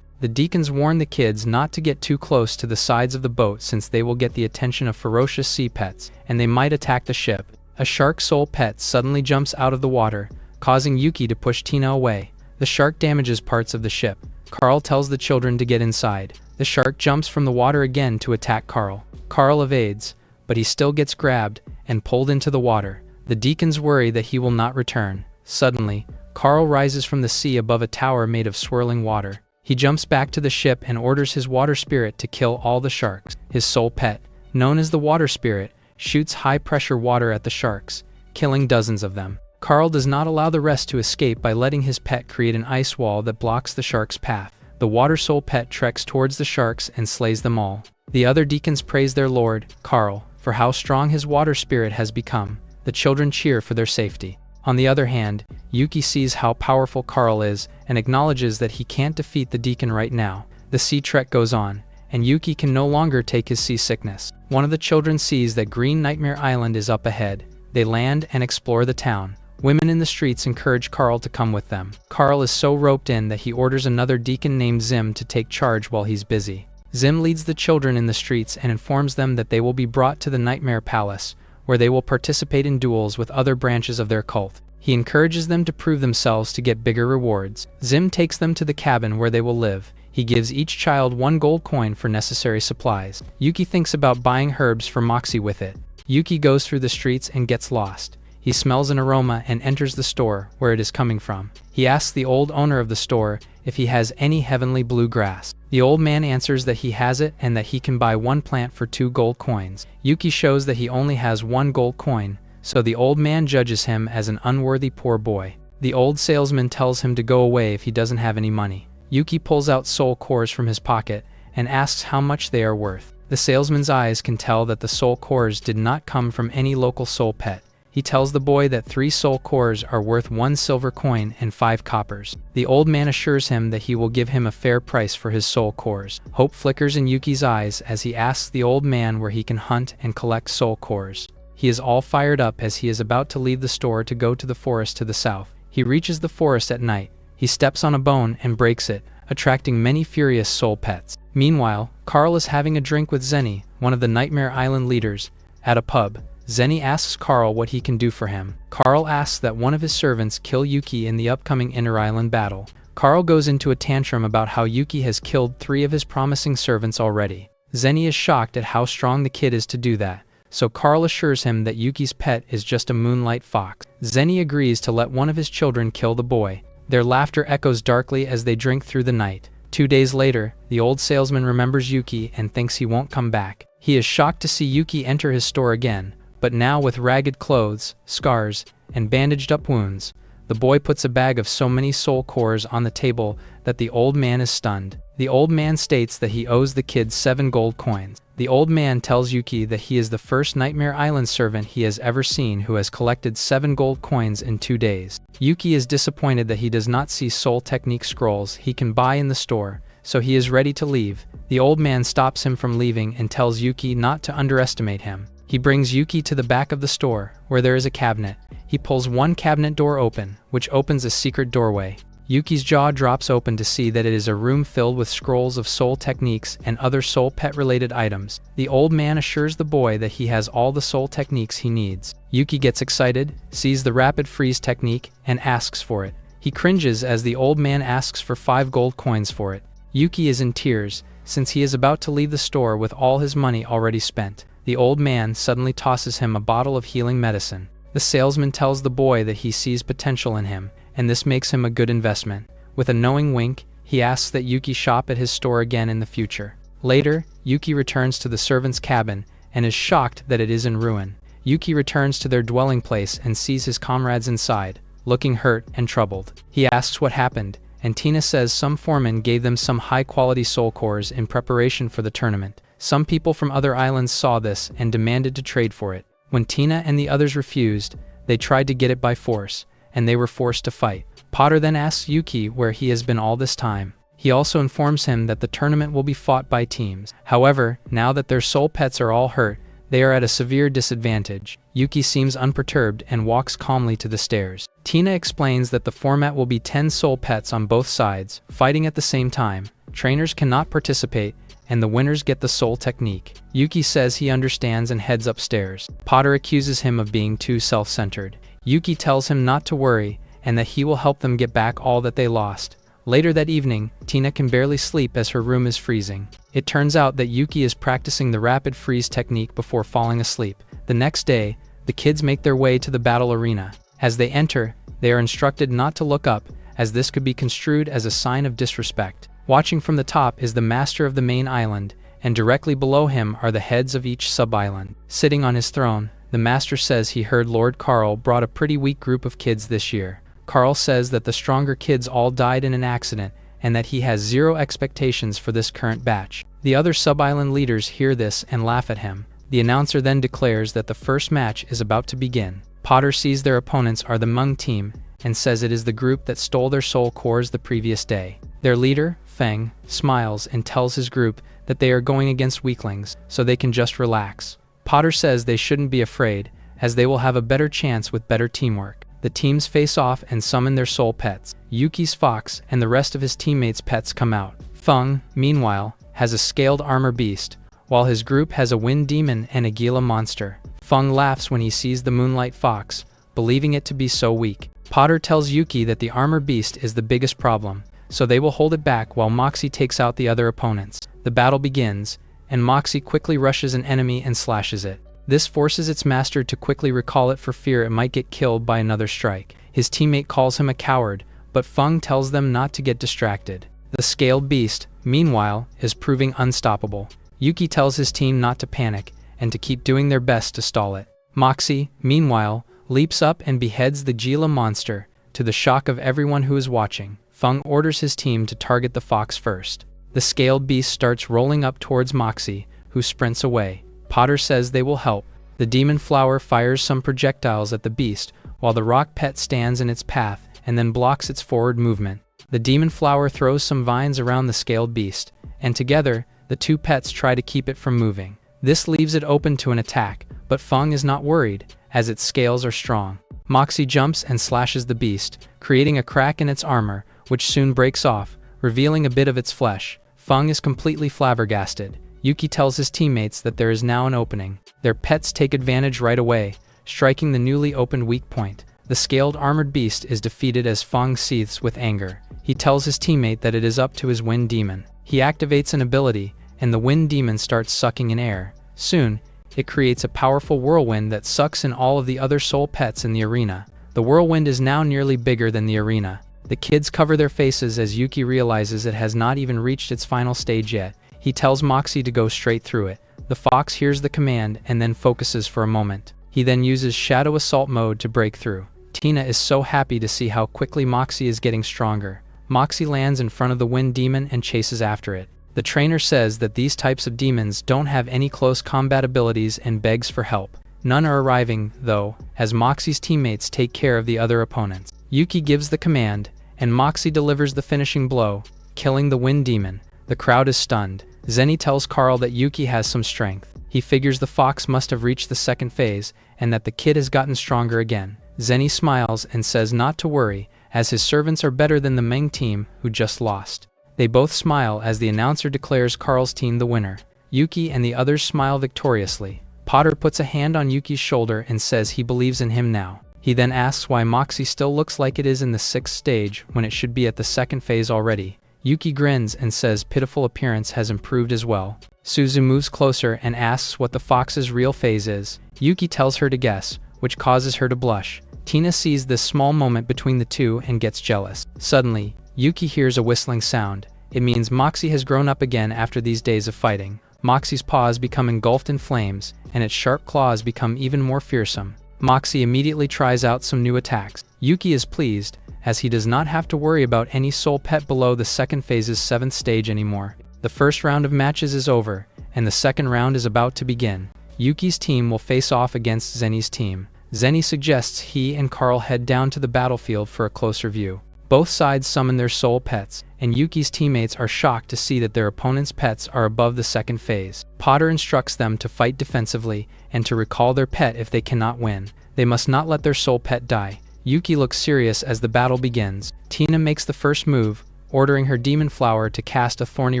[SPEAKER 1] The deacons warn the kids not to get too close to the sides of the boat since they will get the attention of ferocious sea pets, and they might attack the ship. A shark soul pet suddenly jumps out of the water, causing Yuki to push Tina away. The shark damages parts of the ship. Karl tells the children to get inside. The shark jumps from the water again to attack Karl. Karl evades, but he still gets grabbed and pulled into the water. The deacons worry that he will not return. Suddenly, Karl rises from the sea above a tower made of swirling water. He jumps back to the ship and orders his water spirit to kill all the sharks. His soul pet, known as the water spirit, shoots high-pressure water at the sharks, killing dozens of them. Karl does not allow the rest to escape by letting his pet create an ice wall that blocks the sharks' path. The water soul pet treks towards the sharks and slays them all. The other deacons praise their lord, Karl, for how strong his water spirit has become. The children cheer for their safety. On the other hand, Yuki sees how powerful Karl is and acknowledges that he can't defeat the deacon right now. The sea trek goes on, and Yuki can no longer take his seasickness. One of the children sees that Green Nightmare Island is up ahead. They land and explore the town. Women in the streets encourage Karl to come with them. Karl is so roped in that he orders another deacon named Zim to take charge while he's busy. Zim leads the children in the streets and informs them that they will be brought to the Nightmare Palace, where they will participate in duels with other branches of their cult. He encourages them to prove themselves to get bigger rewards. Zim takes them to the cabin where they will live. He gives each child 1 gold coin for necessary supplies. Yuki thinks about buying herbs for Moxie with it. Yuki goes through the streets and gets lost. He smells an aroma and enters the store where it is coming from. He asks the old owner of the store if he has any heavenly blue grass. The old man answers that he has it and that he can buy 1 plant for 2 gold coins. Yuki shows that he only has 1 gold coin, so the old man judges him as an unworthy poor boy. The old salesman tells him to go away if he doesn't have any money. Yuki pulls out soul cores from his pocket and asks how much they are worth. The salesman's eyes can tell that the soul cores did not come from any local soul pet. He tells the boy that 3 soul cores are worth 1 silver coin and 5 coppers. The old man assures him that he will give him a fair price for his soul cores. Hope flickers in Yuki's eyes as he asks the old man where he can hunt and collect soul cores. He is all fired up as he is about to leave the store to go to the forest to the south. He reaches the forest at night. He steps on a bone and breaks it, attracting many furious soul pets. Meanwhile, Karl is having a drink with Zenny, one of the Nightmare Island leaders, at a pub. Zenny asks Karl what he can do for him. Karl asks that one of his servants kill Yuki in the upcoming inter-island battle. Karl goes into a tantrum about how Yuki has killed 3 of his promising servants already. Zenny is shocked at how strong the kid is to do that, so Karl assures him that Yuki's pet is just a Moonlight Fox. Zenny agrees to let one of his children kill the boy. Their laughter echoes darkly as they drink through the night. 2 days later, the old salesman remembers Yuki and thinks he won't come back. He is shocked to see Yuki enter his store again, but now with ragged clothes, scars, and bandaged up wounds. The boy puts a bag of so many soul cores on the table that the old man is stunned. The old man states that he owes the kid 7 gold coins. The old man tells Yuki that he is the first Nightmare Island servant he has ever seen who has collected 7 gold coins in 2 days. Yuki is disappointed that he does not see soul technique scrolls he can buy in the store, so he is ready to leave. The old man stops him from leaving and tells Yuki not to underestimate him. He brings Yuki to the back of the store, where there is a cabinet. He pulls one cabinet door open, which opens a secret doorway. Yuki's jaw drops open to see that it is a room filled with scrolls of soul techniques and other soul pet-related items. The old man assures the boy that he has all the soul techniques he needs. Yuki gets excited, sees the rapid freeze technique, and asks for it. He cringes as the old man asks for 5 gold coins for it. Yuki is in tears, since he is about to leave the store with all his money already spent. The old man suddenly tosses him a bottle of healing medicine. The salesman tells the boy that he sees potential in him, and this makes him a good investment. With a knowing wink, he asks that Yuki shop at his store again in the future. Later, Yuki returns to the servant's cabin and is shocked that it is in ruin. Yuki returns to their dwelling place and sees his comrades inside, looking hurt and troubled. He asks what happened, and Tina says some foreman gave them some high-quality soul cores in preparation for the tournament. Some people from other islands saw this and demanded to trade for it. When Tina and the others refused, they tried to get it by force, and they were forced to fight. Potter then asks Yuki where he has been all this time. He also informs him that the tournament will be fought by teams. However, now that their soul pets are all hurt, they are at a severe disadvantage. Yuki seems unperturbed and walks calmly to the stairs. Tina explains that the format will be 10 soul pets on both sides, fighting at the same time. Trainers cannot participate, and the winners get the soul technique. Yuki says he understands and heads upstairs. Potter accuses him of being too self-centered. Yuki tells him not to worry, and that he will help them get back all that they lost. Later that evening, Tina can barely sleep as her room is freezing. It turns out that Yuki is practicing the rapid freeze technique before falling asleep. The next day, the kids make their way to the battle arena. As they enter, they are instructed not to look up, as this could be construed as a sign of disrespect. Watching from the top is the master of the main island, and directly below him are the heads of each sub-island. Sitting on his throne, the master says he heard Lord Karl brought a pretty weak group of kids this year. Karl says that the stronger kids all died in an accident, and that he has zero expectations for this current batch. The other sub-island leaders hear this and laugh at him. The announcer then declares that the first match is about to begin. Potter sees their opponents are the Hmong team, and says it is the group that stole their soul cores the previous day. Their leader, Feng, smiles and tells his group that they are going against weaklings, so they can just relax. Potter says they shouldn't be afraid, as they will have a better chance with better teamwork. The teams face off and summon their soul pets. Yuki's fox and the rest of his teammates' pets come out. Feng, meanwhile, has a scaled armor beast, while his group has a wind demon and a Gila monster. Feng laughs when he sees the Moonlight Fox, believing it to be so weak. Potter tells Yuki that the armor beast is the biggest problem, so they will hold it back while Moxie takes out the other opponents. The battle begins, and Moxie quickly rushes an enemy and slashes it. This forces its master to quickly recall it for fear it might get killed by another strike. His teammate calls him a coward, but Feng tells them not to get distracted. The scaled beast, meanwhile, is proving unstoppable. Yuki tells his team not to panic, and to keep doing their best to stall it. Moxie, meanwhile, leaps up and beheads the Gila monster, to the shock of everyone who is watching. Feng orders his team to target the fox first. The scaled beast starts rolling up towards Moxie, who sprints away. Potter says they will help. The demon flower fires some projectiles at the beast, while the rock pet stands in its path and then blocks its forward movement. The demon flower throws some vines around the scaled beast, and together, the two pets try to keep it from moving. This leaves it open to an attack, but Feng is not worried, as its scales are strong. Moxie jumps and slashes the beast, creating a crack in its armor, which soon breaks off, revealing a bit of its flesh. Feng is completely flabbergasted. Yuki tells his teammates that there is now an opening. Their pets take advantage right away, striking the newly opened weak point. The scaled armored beast is defeated as Feng seethes with anger. He tells his teammate that it is up to his wind demon. He activates an ability, and the wind demon starts sucking in air. Soon, it creates a powerful whirlwind that sucks in all of the other soul pets in the arena. The whirlwind is now nearly bigger than the arena. The kids cover their faces as Yuki realizes it has not even reached its final stage yet. He tells Moxie to go straight through it. The fox hears the command and then focuses for a moment. He then uses Shadow Assault mode to break through. Tina is so happy to see how quickly Moxie is getting stronger. Moxie lands in front of the wind demon and chases after it. The trainer says that these types of demons don't have any close combat abilities and begs for help. None are arriving, though, as Moxie's teammates take care of the other opponents. Yuki gives the command, and Moxie delivers the finishing blow, killing the wind demon. The crowd is stunned. Zenny tells Karl that Yuki has some strength. He figures the fox must have reached the second phase, and that the kid has gotten stronger again. Zenny smiles and says not to worry, as his servants are better than the Meng team, who just lost. They both smile as the announcer declares Karl's team the winner. Yuki and the others smile victoriously. Potter puts a hand on Yuki's shoulder and says he believes in him now. He then asks why Moxie still looks like it is in the 6th stage when it should be at the 2nd phase already. Yuki grins and says pitiful appearance has improved as well. Suzu moves closer and asks what the fox's real phase is. Yuki tells her to guess, which causes her to blush. Tina sees this small moment between the two and gets jealous. Suddenly, Yuki hears a whistling sound. It means Moxie has grown up again after these days of fighting. Moxie's paws become engulfed in flames, and its sharp claws become even more fearsome. Moxie immediately tries out some new attacks. Yuki is pleased, as he does not have to worry about any soul pet below the 2nd phase's 7th stage anymore. The first round of matches is over, and the second round is about to begin. Yuki's team will face off against Zenny's team. Zenny suggests he and Karl head down to the battlefield for a closer view. Both sides summon their soul pets, and Yuki's teammates are shocked to see that their opponent's pets are above the second phase. Potter instructs them to fight defensively and to recall their pet if they cannot win. They must not let their soul pet die. Yuki looks serious as the battle begins. Tina makes the first move, ordering her demon flower to cast a thorny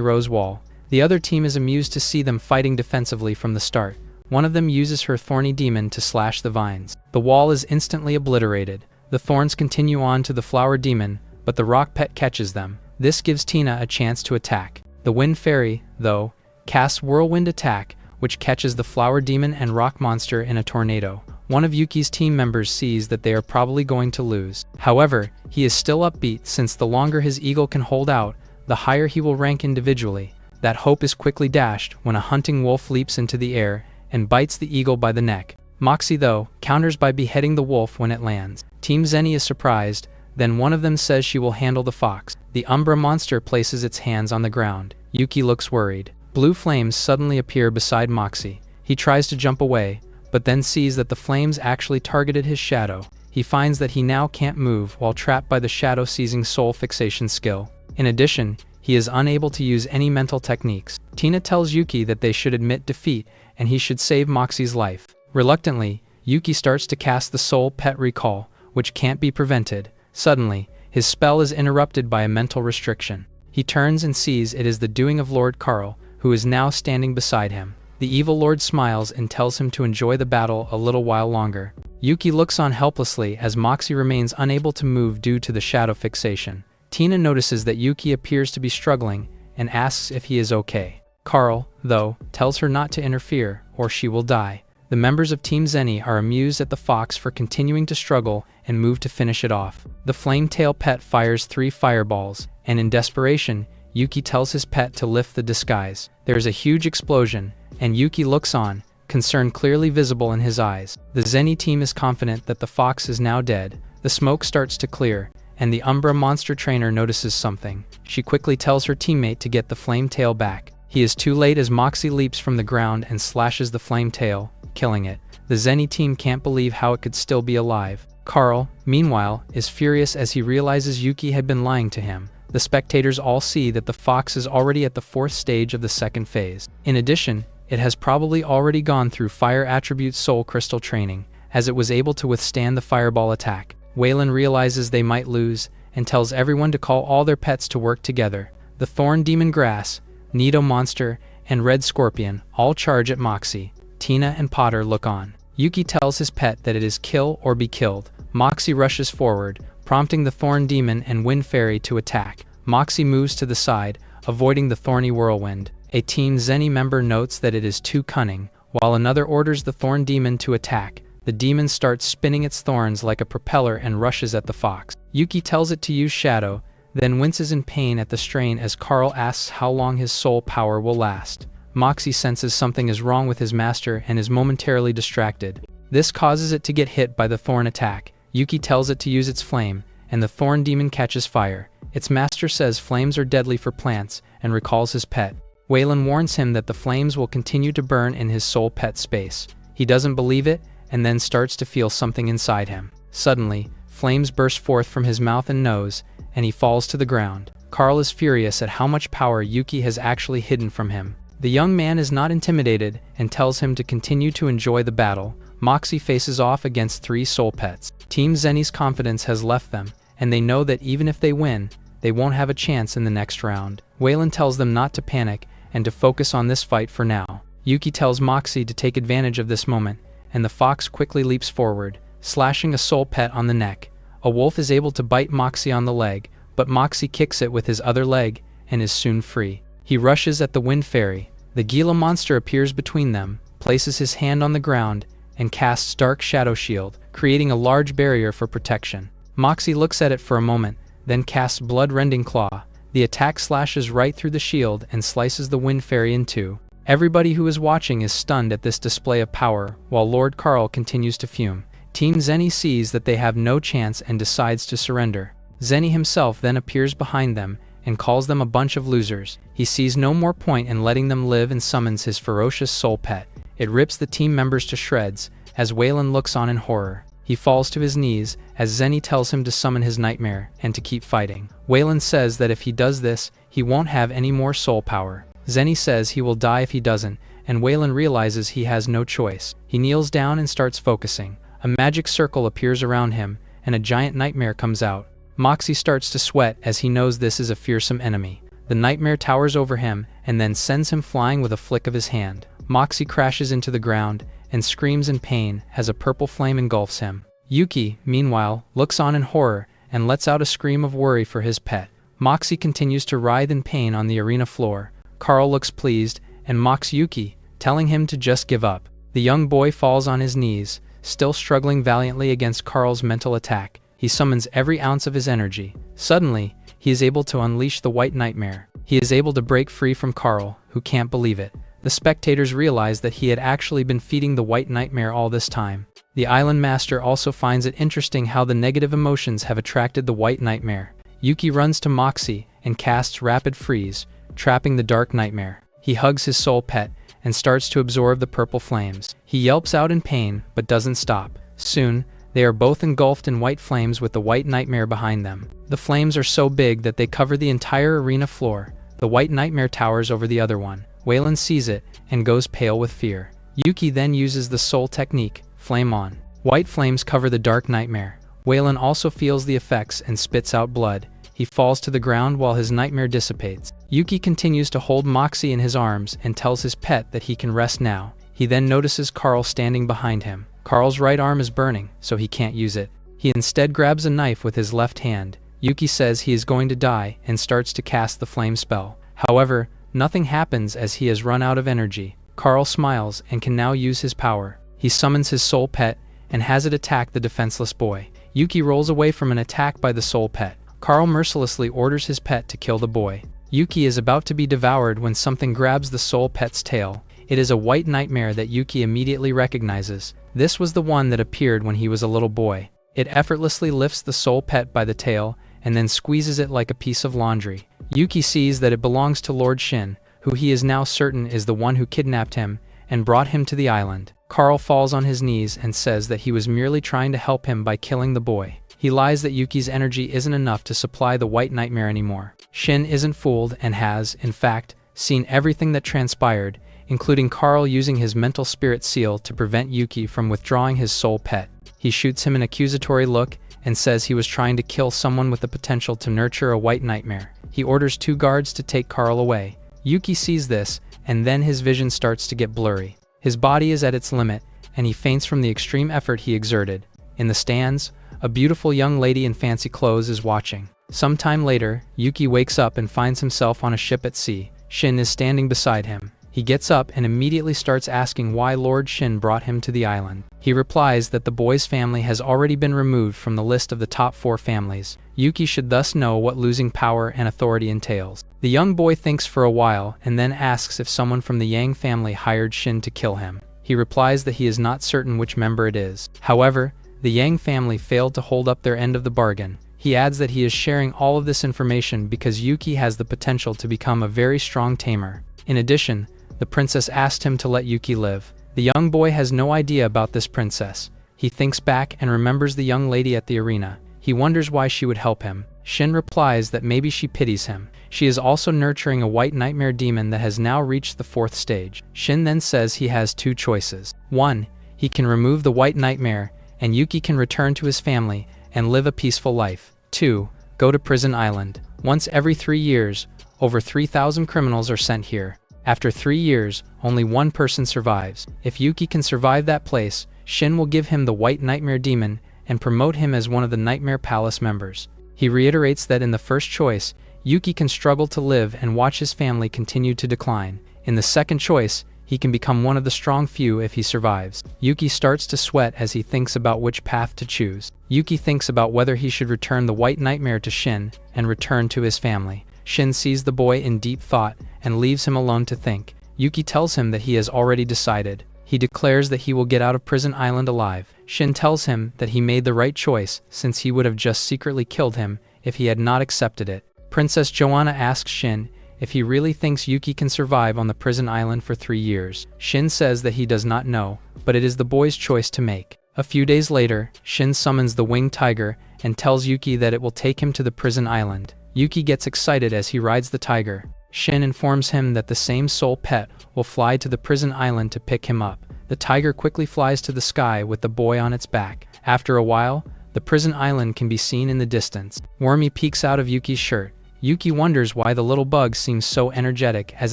[SPEAKER 1] rose wall. The other team is amused to see them fighting defensively from the start. One of them uses her thorny demon to slash the vines. The wall is instantly obliterated. The thorns continue on to the flower demon, but the rock pet catches them. This gives Tina a chance to attack. The wind fairy, though, casts whirlwind attack, which catches the flower demon and rock monster in a tornado. One of Yuki's team members sees that they are probably going to lose. However, he is still upbeat since the longer his eagle can hold out, the higher he will rank individually. That hope is quickly dashed when a hunting wolf leaps into the air and bites the eagle by the neck. Moxie, though, counters by beheading the wolf when it lands. Team Zenny is surprised, then one of them says she will handle the fox. The Umbra monster places its hands on the ground. Yuki looks worried. Blue flames suddenly appear beside Moxie. He tries to jump away, but then sees that the flames actually targeted his shadow. He finds that he now can't move while trapped by the shadow-seizing soul fixation skill. In addition, he is unable to use any mental techniques. Tina tells Yuki that they should admit defeat and he should save Moxie's life. Reluctantly, Yuki starts to cast the soul pet recall, which can't be prevented. Suddenly, his spell is interrupted by a mental restriction. He turns and sees it is the doing of Lord Karl, who is now standing beside him. The evil lord smiles and tells him to enjoy the battle a little while longer. Yuki looks on helplessly as Moxie remains unable to move due to the shadow fixation. Tina notices that Yuki appears to be struggling and asks if he is okay. Karl, though, tells her not to interfere or she will die. The members of Team Zenny are amused at the fox for continuing to struggle and move to finish it off. The flame-tail pet fires 3 fireballs, and in desperation, Yuki tells his pet to lift the disguise. There is a huge explosion, and Yuki looks on, concern clearly visible in his eyes. The Zenny team is confident that the fox is now dead. The smoke starts to clear, and the Umbra monster trainer notices something. She quickly tells her teammate to get the flame tail back. He is too late as Moxie leaps from the ground and slashes the flame tail, killing it. The Zenny team can't believe how it could still be alive. Karl, meanwhile, is furious as he realizes Yuki had been lying to him. The spectators all see that the fox is already at the 4th stage of the 2nd phase. In addition, it has probably already gone through fire attribute soul crystal training, as it was able to withstand the fireball attack. Waylon realizes they might lose, and tells everyone to call all their pets to work together. The Thorn Demon Grass, Nido Monster, and Red Scorpion all charge at Moxie. Tina and Potter look on. Yuki tells his pet that it is kill or be killed. Moxie rushes forward, prompting the Thorn Demon and Wind Fairy to attack. Moxie moves to the side, avoiding the thorny whirlwind. A Team Zenny member notes that it is too cunning, while another orders the Thorn Demon to attack. The demon starts spinning its thorns like a propeller and rushes at the fox. Yuki tells it to use shadow, then winces in pain at the strain as Karl asks how long his soul power will last. Moxie senses something is wrong with his master and is momentarily distracted. This causes it to get hit by the thorn attack. Yuki tells it to use its flame, and the Thorn Demon catches fire. Its master says flames are deadly for plants and recalls his pet. Waylon warns him that the flames will continue to burn in his soul pet space. He doesn't believe it, and then starts to feel something inside him. Suddenly, flames burst forth from his mouth and nose, and he falls to the ground. Karl is furious at how much power Yuki has actually hidden from him. The young man is not intimidated and tells him to continue to enjoy the battle. Moxie faces off against 3 soul pets. Team Zenny's confidence has left them, and they know that even if they win, they won't have a chance in the next round. Waylon tells them not to panic and to focus on this fight for now. Yuki tells Moxie to take advantage of this moment, and the fox quickly leaps forward, slashing a soul pet on the neck. A wolf is able to bite Moxie on the leg, but Moxie kicks it with his other leg and is soon free. He rushes at the Wind Fairy. The Gila monster appears between them, places his hand on the ground, and casts Dark Shadow Shield, creating a large barrier for protection. Moxie looks at it for a moment, then casts Blood-Rending Claw. The attack slashes right through the shield and slices the Wind Fairy in 2. Everybody who is watching is stunned at this display of power, while Lord Karl continues to fume. Team Zenny sees that they have no chance and decides to surrender. Zenny himself then appears behind them and calls them a bunch of losers. He sees no more point in letting them live and summons his ferocious soul pet. It rips the team members to shreds, as Waylon looks on in horror. He falls to his knees as Zenny tells him to summon his nightmare and to keep fighting. Waylon says that if he does this, he won't have any more soul power. Zenny says he will die if he doesn't, and Waylon realizes he has no choice. He kneels down and starts focusing. A magic circle appears around him, and a giant nightmare comes out. Moxie starts to sweat as he knows this is a fearsome enemy. The nightmare towers over him and then sends him flying with a flick of his hand. Moxie crashes into the ground and screams in pain as a purple flame engulfs him. Yuki, meanwhile, looks on in horror and lets out a scream of worry for his pet. Moxie continues to writhe in pain on the arena floor. Karl looks pleased and mocks Yuki, telling him to just give up. The young boy falls on his knees, still struggling valiantly against Karl's mental attack. He summons every ounce of his energy. Suddenly, he is able to unleash the white nightmare. He is able to break free from Karl, who can't believe it. The spectators realize that he had actually been feeding the white nightmare all this time. The island master also finds it interesting how the negative emotions have attracted the white nightmare. Yuki runs to Moxie and casts Rapid Freeze, trapping the dark nightmare. He hugs his soul pet and starts to absorb the purple flames. He yelps out in pain, but doesn't stop. Soon, they are both engulfed in white flames with the white nightmare behind them. The flames are so big that they cover the entire arena floor. The white nightmare towers over the other one. Waylon sees it and goes pale with fear. Yuki then uses the soul technique, Flame On. White flames cover the dark nightmare. Waylon also feels the effects and spits out blood. He falls to the ground while his nightmare dissipates. Yuki continues to hold Moxie in his arms and tells his pet that he can rest now. He then notices Karl standing behind him. Karl's right arm is burning, so he can't use it. He instead grabs a knife with his left hand. Yuki says he is going to die and starts to cast the flame spell. However, nothing happens as he has run out of energy. Karl smiles and can now use his power. He summons his soul pet and has it attack the defenseless boy. Yuki rolls away from an attack by the soul pet. Karl mercilessly orders his pet to kill the boy. Yuki is about to be devoured when something grabs the soul pet's tail. It is a white nightmare that Yuki immediately recognizes. This was the one that appeared when he was a little boy. It effortlessly lifts the soul pet by the tail and then squeezes it like a piece of laundry. Yuki sees that it belongs to Lord Shin, who he is now certain is the one who kidnapped him and brought him to the island. Karl falls on his knees and says that he was merely trying to help him by killing the boy. He lies that Yuki's energy isn't enough to supply the white nightmare anymore. Shin isn't fooled and has, in fact, seen everything that transpired, including Karl using his mental spirit seal to prevent Yuki from withdrawing his soul pet. He shoots him an accusatory look and says he was trying to kill someone with the potential to nurture a white nightmare. He orders 2 guards to take Karl away. Yuki sees this, and then his vision starts to get blurry. His body is at its limit, and he faints from the extreme effort he exerted. In the stands, a beautiful young lady in fancy clothes is watching. Sometime later, Yuki wakes up and finds himself on a ship at sea. Shin is standing beside him. He gets up and immediately starts asking why Lord Shin brought him to the island. He replies that the boy's family has already been removed from the list of the top 4 families. Yuki should thus know what losing power and authority entails. The young boy thinks for a while and then asks if someone from the Yang family hired Shin to kill him. He replies that he is not certain which member it is. However, the Yang family failed to hold up their end of the bargain. He adds that he is sharing all of this information because Yuki has the potential to become a very strong tamer. In addition, the princess asked him to let Yuki live. The young boy has no idea about this princess. He thinks back and remembers the young lady at the arena. He wonders why she would help him. Shin replies that maybe she pities him. She is also nurturing a white nightmare demon that has now reached the 4th stage. Shin then says he has 2 choices. 1. He can remove the white nightmare, and Yuki can return to his family and live a peaceful life. 2. Go to Prison Island. Once every 3 years, over 3,000 criminals are sent here. After 3 years, only 1 person survives. If Yuki can survive that place, Shin will give him the white nightmare demon and promote him as one of the Nightmare Palace members. He reiterates that in the first choice, Yuki can struggle to live and watch his family continue to decline. In the second choice, he can become one of the strong few if he survives. Yuki starts to sweat as he thinks about which path to choose. Yuki thinks about whether he should return the white nightmare to Shin and return to his family. Shin sees the boy in deep thought and leaves him alone to think. Yuki tells him that he has already decided. He declares that he will get out of Prison Island alive. Shin tells him that he made the right choice since he would have just secretly killed him if he had not accepted it. Princess Joanna asks Shin if he really thinks Yuki can survive on the prison island for 3 years. Shin says that he does not know, but it is the boy's choice to make. A few days later, Shin summons the winged tiger and tells Yuki that it will take him to the prison island. Yuki gets excited as he rides the tiger. Shin informs him that the same soul pet will fly to the prison island to pick him up. The tiger quickly flies to the sky with the boy on its back. After a while, the prison island can be seen in the distance. Wormy peeks out of Yuki's shirt. Yuki wonders why the little bug seems so energetic as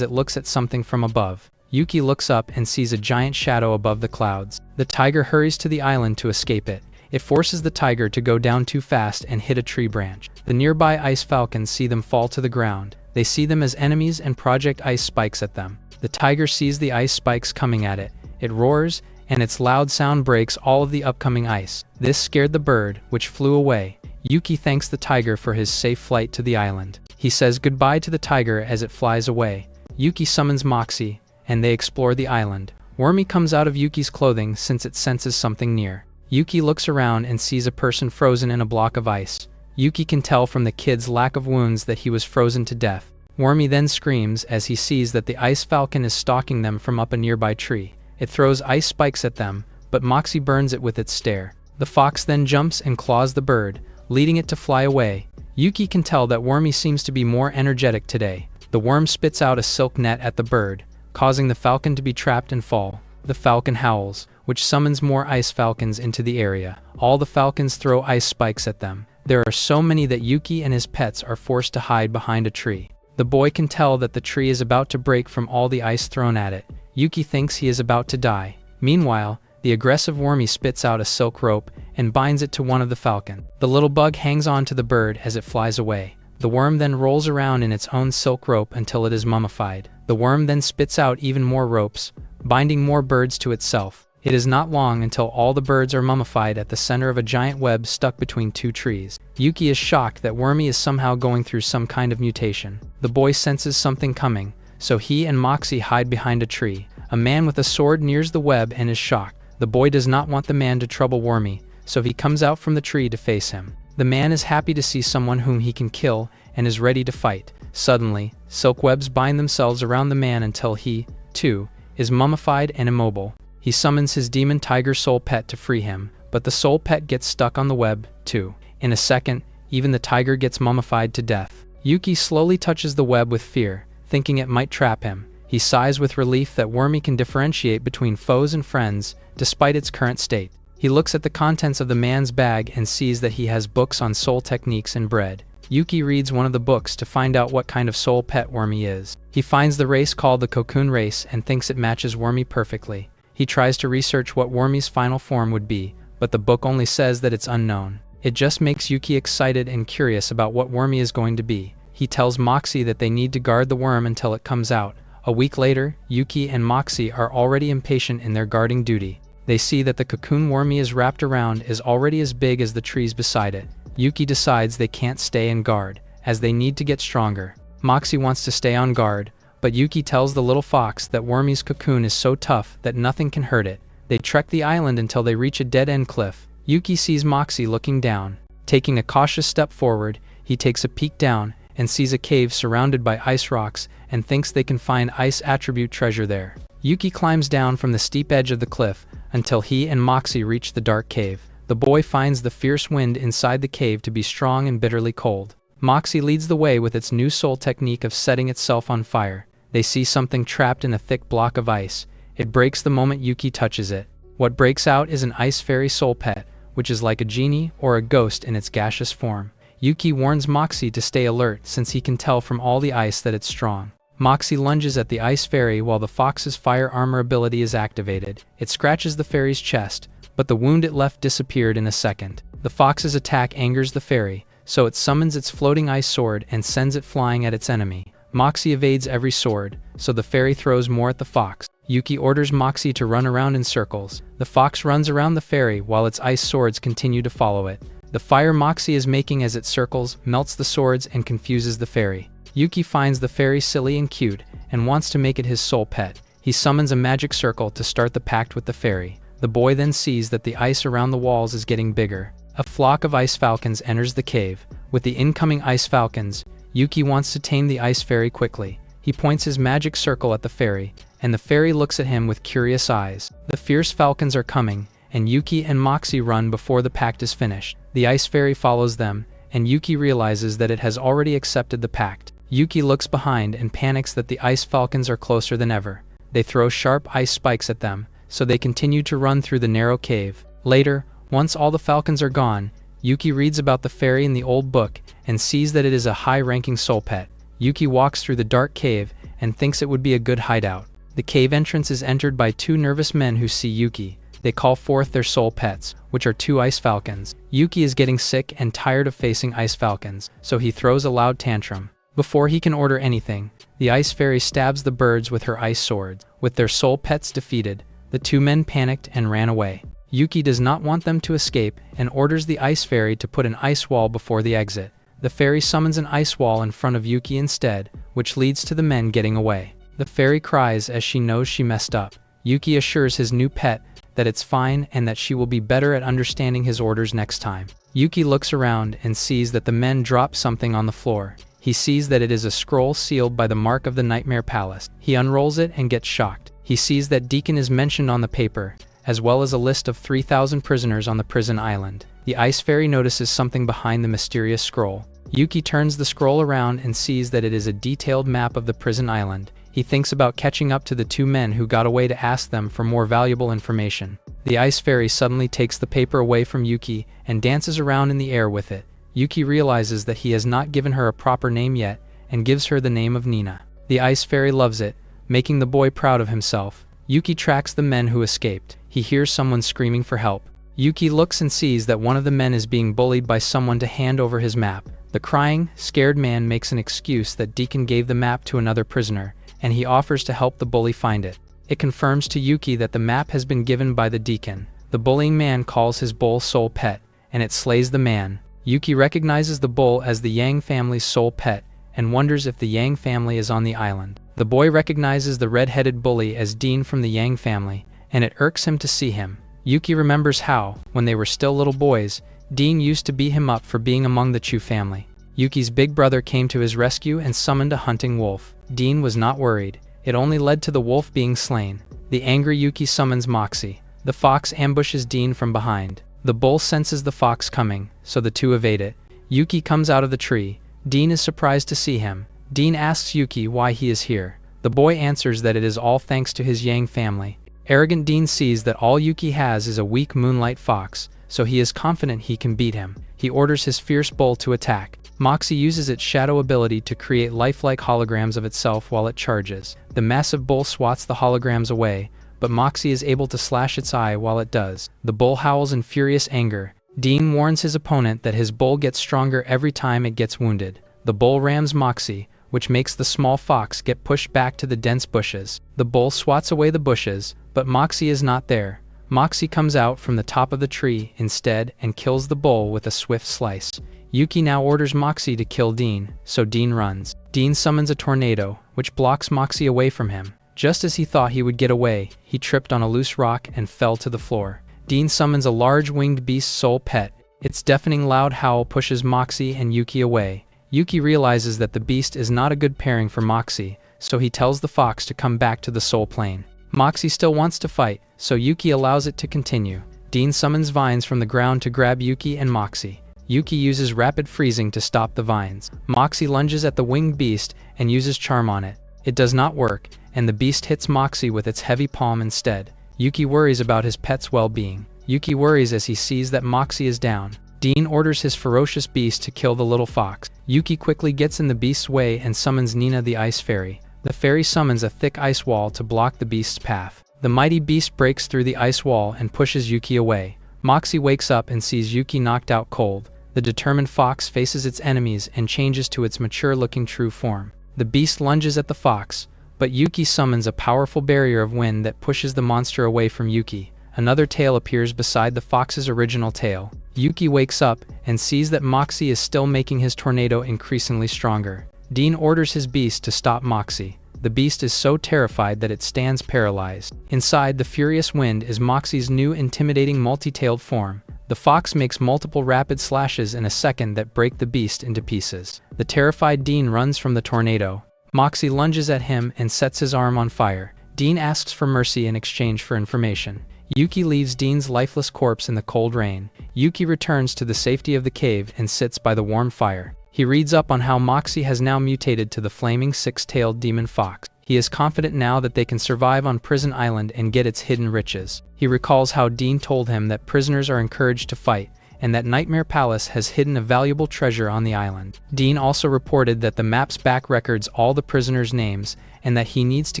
[SPEAKER 1] it looks at something from above. Yuki looks up and sees a giant shadow above the clouds. The tiger hurries to the island to escape it. It forces the tiger to go down too fast and hit a tree branch. The nearby ice falcons see them fall to the ground. They see them as enemies and project ice spikes at them. The tiger sees the ice spikes coming at it. It roars, and its loud sound breaks all of the upcoming ice. This scared the bird, which flew away. Yuki thanks the tiger for his safe flight to the island. He says goodbye to the tiger as it flies away. Yuki summons Moxie, and they explore the island. Wormy comes out of Yuki's clothing since it senses something near. Yuki looks around and sees a person frozen in a block of ice. Yuki can tell from the kid's lack of wounds that he was frozen to death. Wormy then screams as he sees that the ice falcon is stalking them from up a nearby tree. It throws ice spikes at them, but Moxie burns it with its stare. The fox then jumps and claws the bird, leading it to fly away. Yuki can tell that Wormy seems to be more energetic today. The worm spits out a silk net at the bird, causing the falcon to be trapped and fall. The falcon howls, which summons more ice falcons into the area. All the falcons throw ice spikes at them. There are so many that Yuki and his pets are forced to hide behind a tree. The boy can tell that the tree is about to break from all the ice thrown at it. Yuki thinks he is about to die. Meanwhile, the aggressive Wormy spits out a silk rope and binds it to one of the falcons. The little bug hangs on to the bird as it flies away. The worm then rolls around in its own silk rope until it is mummified. The worm then spits out even more ropes, binding more birds to itself. It is not long until all the birds are mummified at the center of a giant web stuck between two trees. Yuki is shocked that Wormy is somehow going through some kind of mutation. The boy senses something coming, so he and Moxie hide behind a tree. A man with a sword nears the web and is shocked. The boy does not want the man to trouble Wormy, so he comes out from the tree to face him. The man is happy to see someone whom he can kill and is ready to fight. Suddenly, silk webs bind themselves around the man until he, too, is mummified and immobile. He summons his demon tiger soul pet to free him, but the soul pet gets stuck on the web, too. In a second, even the tiger gets mummified to death. Yuki slowly touches the web with fear, thinking it might trap him. He sighs with relief that Wormy can differentiate between foes and friends, despite its current state. He looks at the contents of the man's bag and sees that he has books on soul techniques and bread. Yuki reads one of the books to find out what kind of soul pet Wormy is. He finds the race called the cocoon race and thinks it matches Wormy perfectly. He tries to research what Wormy's final form would be, but the book only says that it's unknown. It just makes Yuki excited and curious about what Wormy is going to be. He tells Moxie that they need to guard the worm until it comes out. A week later, Yuki and Moxie are already impatient in their guarding duty. They see that the cocoon Wormy is wrapped around is already as big as the trees beside it. Yuki decides they can't stay and guard, as they need to get stronger. Moxie wants to stay on guard, but Yuki tells the little fox that Wormy's cocoon is so tough that nothing can hurt it. They trek the island until they reach a dead-end cliff. Yuki sees Moxie looking down. Taking a cautious step forward, he takes a peek down and sees a cave surrounded by ice rocks and thinks they can find ice attribute treasure there. Yuki climbs down from the steep edge of the cliff until he and Moxie reach the dark cave. The boy finds the fierce wind inside the cave to be strong and bitterly cold. Moxie leads the way with its new soul technique of setting itself on fire. They see something trapped in a thick block of ice. It breaks the moment Yuki touches it. What breaks out is an ice fairy soul pet, which is like a genie or a ghost in its gaseous form. Yuki warns Moxie to stay alert since he can tell from all the ice that it's strong. Moxie lunges at the ice fairy while the fox's fire armor ability is activated. It scratches the fairy's chest, but the wound it left disappeared in a second. The fox's attack angers the fairy, so it summons its floating ice sword and sends it flying at its enemy. Moxie evades every sword, so the fairy throws more at the fox. Yuki orders Moxie to run around in circles. The fox runs around the fairy while its ice swords continue to follow it. The fire Moxie is making as it circles melts the swords and confuses the fairy. Yuki finds the fairy silly and cute and wants to make it his soul pet. He summons a magic circle to start the pact with the fairy. The boy then sees that the ice around the walls is getting bigger. A flock of ice falcons enters the cave. With the incoming ice falcons, Yuki wants to tame the ice fairy quickly. He points his magic circle at the fairy, and the fairy looks at him with curious eyes. The fierce falcons are coming, and Yuki and Moxie run before the pact is finished. The ice fairy follows them, and Yuki realizes that it has already accepted the pact. Yuki looks behind and panics that the ice falcons are closer than ever. They throw sharp ice spikes at them, so they continue to run through the narrow cave. Later, once all the falcons are gone, Yuki reads about the fairy in the old book and sees that it is a high-ranking soul pet. Yuki walks through the dark cave and thinks it would be a good hideout. The cave entrance is entered by two nervous men who see Yuki. They call forth their soul pets, which are two ice falcons. Yuki is getting sick and tired of facing ice falcons, so he throws a loud tantrum. Before he can order anything, the ice fairy stabs the birds with her ice swords. With their soul pets defeated, the two men panicked and ran away. Yuki does not want them to escape and orders the ice fairy to put an ice wall before the exit. The fairy summons an ice wall in front of Yuki instead, which leads to the men getting away. The fairy cries as she knows she messed up. Yuki assures his new pet that it's fine and that she will be better at understanding his orders next time. Yuki looks around and sees that the men drop something on the floor. He sees that it is a scroll sealed by the mark of the Nightmare Palace. He unrolls it and gets shocked. He sees that Deacon is mentioned on the paper, as well as a list of 3,000 prisoners on the prison island. The ice fairy notices something behind the mysterious scroll. Yuki turns the scroll around and sees that it is a detailed map of the prison island. He thinks about catching up to the two men who got away to ask them for more valuable information. The ice fairy suddenly takes the paper away from Yuki and dances around in the air with it. Yuki realizes that he has not given her a proper name yet and gives her the name of Nina. The ice fairy loves it, making the boy proud of himself. Yuki tracks the men who escaped. He hears someone screaming for help. Yuki looks and sees that one of the men is being bullied by someone to hand over his map. The crying, scared man makes an excuse that Deacon gave the map to another prisoner, and he offers to help the bully find it. It confirms to Yuki that the map has been given by the Deacon. The bullying man calls his bull soul pet, and it slays the man. Yuki recognizes the bull as the Yang family's soul pet, and wonders if the Yang family is on the island. The boy recognizes the red-headed bully as Dean from the Yang family, and it irks him to see him. Yuki remembers how, when they were still little boys, Dean used to beat him up for being among the Chu family. Yuki's big brother came to his rescue and summoned a hunting wolf. Dean was not worried. It only led to the wolf being slain. The angry Yuki summons Moxie. The fox ambushes Dean from behind. The bull senses the fox coming, so the two evade it. Yuki comes out of the tree. Dean is surprised to see him. Dean asks Yuki why he is here. The boy answers that it is all thanks to his Yang family. Arrogant Dean sees that all Yuki has is a weak Moonlight Fox, so he is confident he can beat him. He orders his fierce bull to attack. Moxie uses its shadow ability to create lifelike holograms of itself while it charges. The massive bull swats the holograms away, but Moxie is able to slash its eye while it does. The bull howls in furious anger. Dean warns his opponent that his bull gets stronger every time it gets wounded. The bull rams Moxie, which makes the small fox get pushed back to the dense bushes. The bull swats away the bushes, but Moxie is not there. Moxie comes out from the top of the tree instead and kills the bull with a swift slice. Yuki now orders Moxie to kill Dean, so Dean runs. Dean summons a tornado, which blocks Moxie away from him. Just as he thought he would get away, he tripped on a loose rock and fell to the floor. Dean summons a large winged beast soul pet. Its deafening loud howl pushes Moxie and Yuki away. Yuki realizes that the beast is not a good pairing for Moxie, so he tells the fox to come back to the soul plane. Moxie still wants to fight, so Yuki allows it to continue. Dean summons vines from the ground to grab Yuki and Moxie. Yuki uses rapid freezing to stop the vines. Moxie lunges at the winged beast and uses charm on it. It does not work, and the beast hits Moxie with its heavy palm instead. Yuki worries about his pet's well-being. Yuki worries as he sees that Moxie is down. Dean orders his ferocious beast to kill the little fox. Yuki quickly gets in the beast's way and summons Nina the ice fairy. The fairy summons a thick ice wall to block the beast's path. The mighty beast breaks through the ice wall and pushes Yuki away. Moxie wakes up and sees Yuki knocked out cold. The determined fox faces its enemies and changes to its mature-looking true form. The beast lunges at the fox, but Yuki summons a powerful barrier of wind that pushes the monster away from Yuki. Another tail appears beside the fox's original tail. Yuki wakes up and sees that Moxie is still making his tornado increasingly stronger. Dean orders his beast to stop Moxie. The beast is so terrified that it stands paralyzed. Inside the furious wind is Moxie's new intimidating multi-tailed form. The fox makes multiple rapid slashes in a second that break the beast into pieces. The terrified Dean runs from the tornado. Moxie lunges at him and sets his arm on fire. Dean asks for mercy in exchange for information. Yuki leaves Dean's lifeless corpse in the cold rain. Yuki returns to the safety of the cave and sits by the warm fire. He reads up on how Moxie has now mutated to the flaming six-tailed demon fox. He is confident now that they can survive on Prison Island and get its hidden riches. He recalls how Dean told him that prisoners are encouraged to fight, and that Nightmare Palace has hidden a valuable treasure on the island. Dean also reported that the map's back records all the prisoners' names, and that he needs to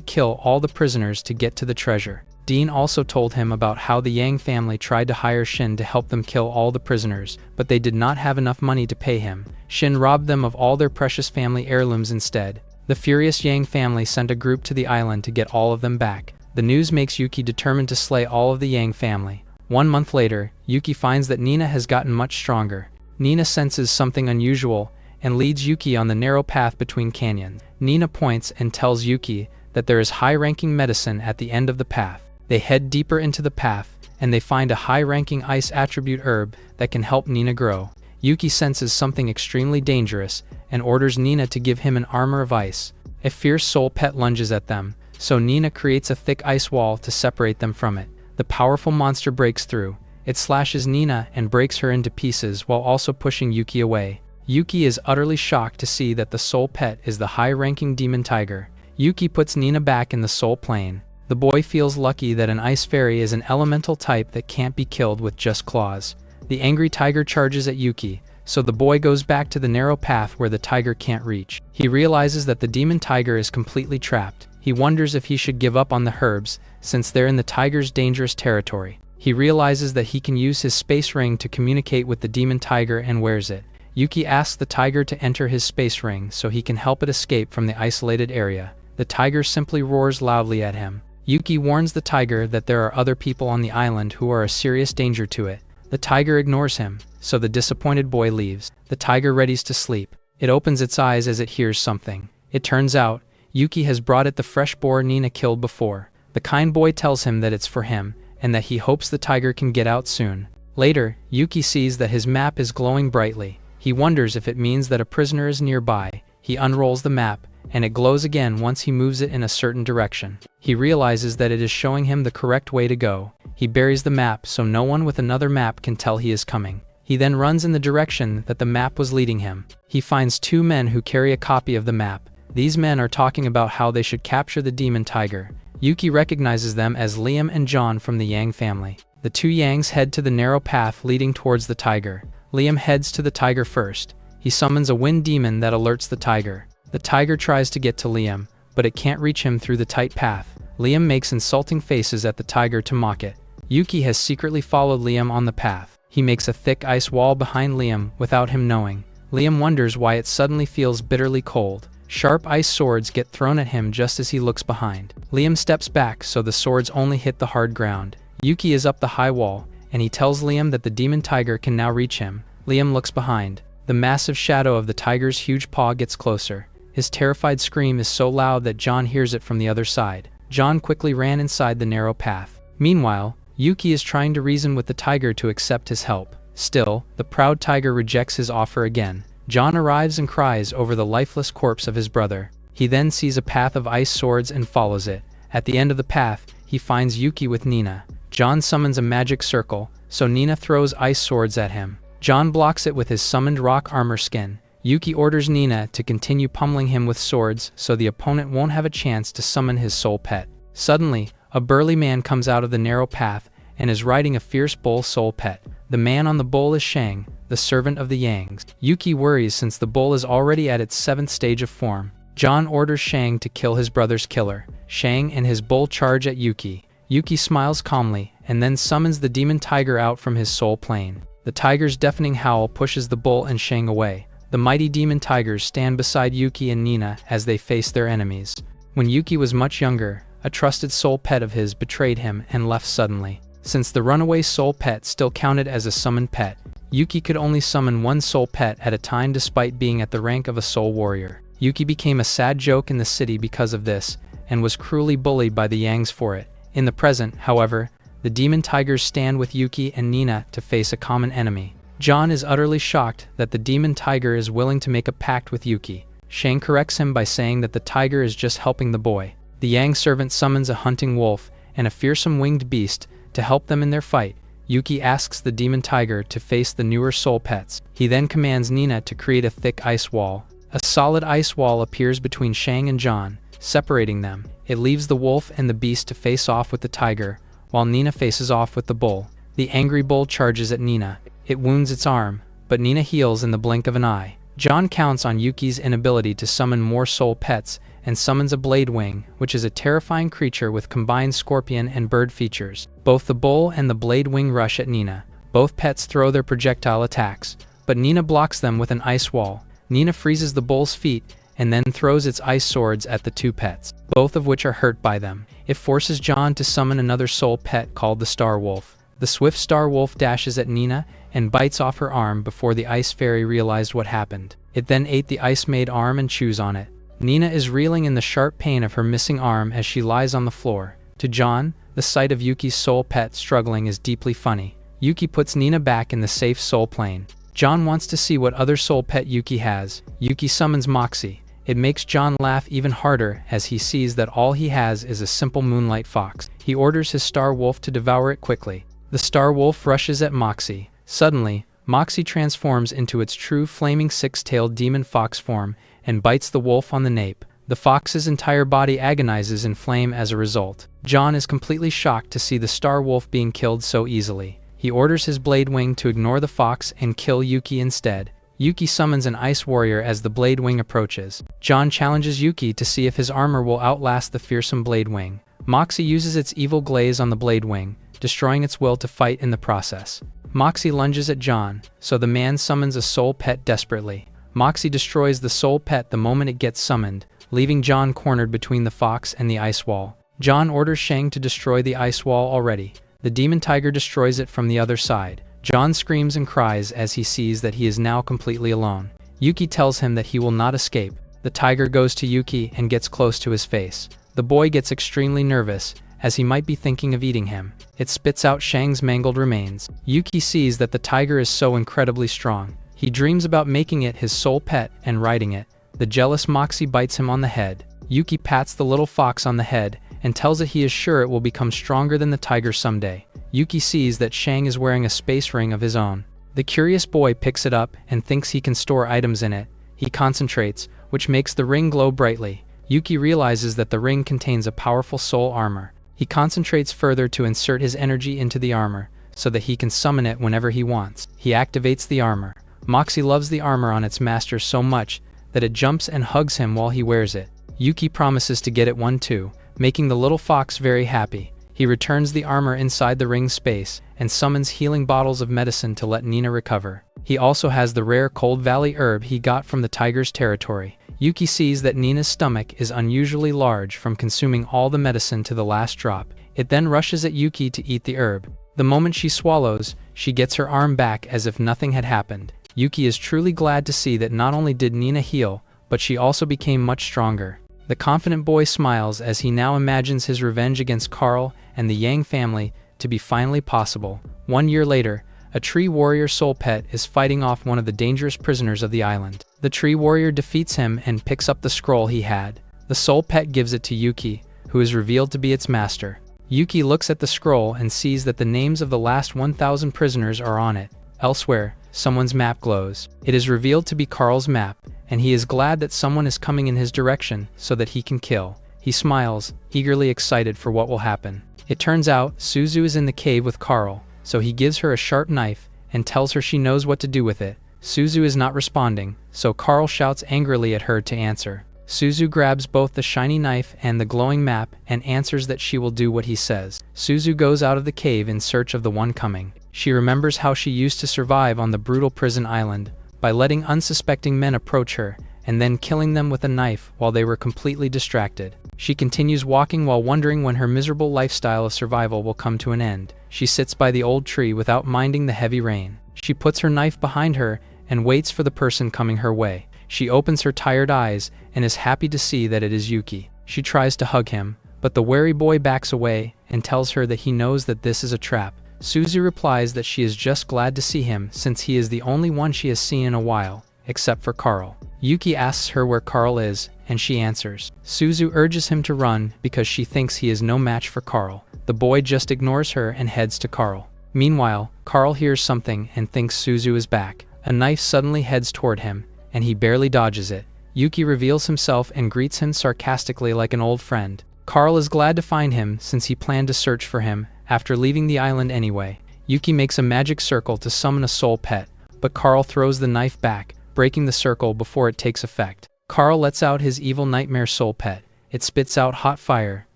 [SPEAKER 1] kill all the prisoners to get to the treasure. Dean also told him about how the Yang family tried to hire Shin to help them kill all the prisoners, but they did not have enough money to pay him. Shin robbed them of all their precious family heirlooms instead. The furious Yang family sent a group to the island to get all of them back. The news makes Yuki determined to slay all of the Yang family. 1 month later, Yuki finds that Nina has gotten much stronger. Nina senses something unusual and leads Yuki on the narrow path between canyons. Nina points and tells Yuki that there is high-ranking medicine at the end of the path. They head deeper into the path, and they find a high-ranking ice attribute herb that can help Nina grow. Yuki senses something extremely dangerous and orders Nina to give him an armor of ice. A fierce soul pet lunges at them, so Nina creates a thick ice wall to separate them from it. The powerful monster breaks through. It slashes Nina and breaks her into pieces while also pushing Yuki away. Yuki is utterly shocked to see that the soul pet is the high-ranking demon tiger. Yuki puts Nina back in the soul plane. The boy feels lucky that an ice fairy is an elemental type that can't be killed with just claws. The angry tiger charges at Yuki, so the boy goes back to the narrow path where the tiger can't reach. He realizes that the demon tiger is completely trapped. He wonders if he should give up on the herbs, since they're in the tiger's dangerous territory. He realizes that he can use his space ring to communicate with the demon tiger and wears it. Yuki asks the tiger to enter his space ring so he can help it escape from the isolated area. The tiger simply roars loudly at him. Yuki warns the tiger that there are other people on the island who are a serious danger to it. The tiger ignores him, so the disappointed boy leaves. The tiger readies to sleep. It opens its eyes as it hears something. It turns out, Yuki has brought it the fresh boar Nina killed before. The kind boy tells him that it's for him, and that he hopes the tiger can get out soon. Later, Yuki sees that his map is glowing brightly. He wonders if it means that a prisoner is nearby. He unrolls the map, and it glows again once he moves it in a certain direction. He realizes that it is showing him the correct way to go. He buries the map so no one with another map can tell he is coming. He then runs in the direction that the map was leading him. He finds 2 men who carry a copy of the map. These men are talking about how they should capture the demon tiger. Yuki recognizes them as Liam and John from the Yang family. The 2 Yangs head to the narrow path leading towards the tiger. Liam heads to the tiger first. He summons a wind demon that alerts the tiger. The tiger tries to get to Liam, but it can't reach him through the tight path. Liam makes insulting faces at the tiger to mock it. Yuki has secretly followed Liam on the path. He makes a thick ice wall behind Liam without him knowing. Liam wonders why it suddenly feels bitterly cold. Sharp ice swords get thrown at him just as he looks behind. Liam steps back so the swords only hit the hard ground. Yuki is up the high wall, and he tells Liam that the demon tiger can now reach him. Liam looks behind. The massive shadow of the tiger's huge paw gets closer. His terrified scream is so loud that John hears it from the other side. John quickly ran inside the narrow path. Meanwhile, Yuki is trying to reason with the tiger to accept his help. Still, the proud tiger rejects his offer again. John arrives and cries over the lifeless corpse of his brother. He then sees a path of ice swords and follows it. At the end of the path, he finds Yuki with Nina. John summons a magic circle, so Nina throws ice swords at him. John blocks it with his summoned rock armor skin. Yuki orders Nina to continue pummeling him with swords so the opponent won't have a chance to summon his soul pet. Suddenly, a burly man comes out of the narrow path and is riding a fierce bull soul pet. The man on the bull is Shang, the servant of the Yangs. Yuki worries since the bull is already at its 7th stage of form. John orders Shang to kill his brother's killer. Shang and his bull charge at Yuki. Yuki smiles calmly and then summons the demon tiger out from his soul plane. The tiger's deafening howl pushes the bull and Shang away. The mighty demon tigers stand beside Yuki and Nina as they face their enemies. When Yuki was much younger, a trusted soul pet of his betrayed him and left suddenly. Since the runaway soul pet still counted as a summoned pet, Yuki could only summon 1 soul pet at a time despite being at the rank of a soul warrior. Yuki became a sad joke in the city because of this, and was cruelly bullied by the Yangs for it. In the present, however, the demon tigers stand with Yuki and Nina to face a common enemy. John is utterly shocked that the demon tiger is willing to make a pact with Yuki. Shang corrects him by saying that the tiger is just helping the boy. The Yang servant summons a hunting wolf and a fearsome winged beast To help them in their fight, Yuki asks the demon tiger to face the newer soul pets. He then commands Nina to create a thick ice wall. A solid ice wall appears between Shang and John, separating them. It leaves the wolf and the beast to face off with the tiger, while Nina faces off with the bull. The angry bull charges at Nina. It wounds its arm, but Nina heals in the blink of an eye. John counts on Yuki's inability to summon more soul pets and summons a blade wing, which is a terrifying creature with combined scorpion and bird features. Both the bull and the blade wing rush at Nina. Both pets throw their projectile attacks, but Nina blocks them with an ice wall. Nina freezes the bull's feet and then throws its ice swords at the two pets, both of which are hurt by them. It forces John to summon another soul pet called the Star Wolf. The swift Star Wolf dashes at Nina and bites off her arm before the ice fairy realized what happened. It then ate the ice-made arm and chews on it. Nina is reeling in the sharp pain of her missing arm as she lies on the floor. To John, the sight of Yuki's soul pet struggling is deeply funny. Yuki puts Nina back in the safe soul plane. John wants to see what other soul pet Yuki has. Yuki summons Moxie. It makes John laugh even harder as he sees that all he has is a simple Moonlight Fox. He orders his Star Wolf to devour it quickly. The Star Wolf rushes at Moxie. Suddenly, Moxie transforms into its true flaming six-tailed demon fox form and bites the wolf on the nape. The fox's entire body agonizes in flame as a result. John is completely shocked to see the Star Wolf being killed so easily. He orders his blade wing to ignore the fox and kill Yuki instead. Yuki summons an ice warrior as the blade wing approaches. John challenges Yuki to see if his armor will outlast the fearsome blade wing. Moxie uses its evil glaze on the blade wing, destroying its will to fight in the process. Moxie lunges at John, so the man summons a soul pet desperately. Moxie destroys the soul pet the moment it gets summoned, leaving John cornered between the fox and the ice wall. John orders Shang to destroy the ice wall already. The demon tiger destroys it from the other side. John screams and cries as he sees that he is now completely alone. Yuki tells him that he will not escape. The tiger goes to Yuki and gets close to his face. The boy gets extremely nervous, as he might be thinking of eating him. It spits out Shang's mangled remains. Yuki sees that the tiger is so incredibly strong. He dreams about making it his soul pet and riding it. The jealous Moxie bites him on the head. Yuki pats the little fox on the head and tells it he is sure it will become stronger than the tiger someday. Yuki sees that Shang is wearing a space ring of his own. The curious boy picks it up and thinks he can store items in it. He concentrates, which makes the ring glow brightly. Yuki realizes that the ring contains a powerful soul armor. He concentrates further to insert his energy into the armor, so that he can summon it whenever he wants. He activates the armor. Moxie loves the armor on its master so much that it jumps and hugs him while he wears it. Yuki promises to get it one too, making the little fox very happy. He returns the armor inside the ring's space and summons healing bottles of medicine to let Nina recover. He also has the rare Cold Valley herb he got from the tiger's territory. Yuki sees that Nina's stomach is unusually large from consuming all the medicine to the last drop. It then rushes at Yuki to eat the herb. The moment she swallows, she gets her arm back as if nothing had happened. Yuki is truly glad to see that not only did Nina heal, but she also became much stronger. The confident boy smiles as he now imagines his revenge against Karl and the Yang family to be finally possible. 1 year later, a tree warrior soul pet is fighting off one of the dangerous prisoners of the island. The tree warrior defeats him and picks up the scroll he had. The soul pet gives it to Yuki, who is revealed to be its master. Yuki looks at the scroll and sees that the names of the last 1,000 prisoners are on it. Elsewhere, someone's map glows. It is revealed to be Karl's map, and he is glad that someone is coming in his direction so that he can kill. He smiles, eagerly excited for what will happen. It turns out Suzu is in the cave with Karl, so he gives her a sharp knife and tells her she knows what to do with it. Suzu is not responding, so Karl shouts angrily at her to answer. Suzu grabs both the shiny knife and the glowing map and answers that she will do what he says. Suzu goes out of the cave in search of the one coming. She remembers how she used to survive on the brutal prison island by letting unsuspecting men approach her and then killing them with a knife while they were completely distracted. She continues walking while wondering when her miserable lifestyle of survival will come to an end. She sits by the old tree without minding the heavy rain. She puts her knife behind her and waits for the person coming her way. She opens her tired eyes and is happy to see that it is Yuki. She tries to hug him, but the wary boy backs away and tells her that he knows that this is a trap. Suzu replies that she is just glad to see him since he is the only one she has seen in a while, except for Karl. Yuki asks her where Karl is, and she answers. Suzu urges him to run because she thinks he is no match for Karl. The boy just ignores her and heads to Karl. Meanwhile, Karl hears something and thinks Suzu is back. A knife suddenly heads toward him, and he barely dodges it. Yuki reveals himself and greets him sarcastically like an old friend. Karl is glad to find him since he planned to search for him after leaving the island anyway. Yuki makes a magic circle to summon a soul pet, but Karl throws the knife back, breaking the circle before it takes effect. Karl lets out his evil nightmare soul pet. It spits out hot fire,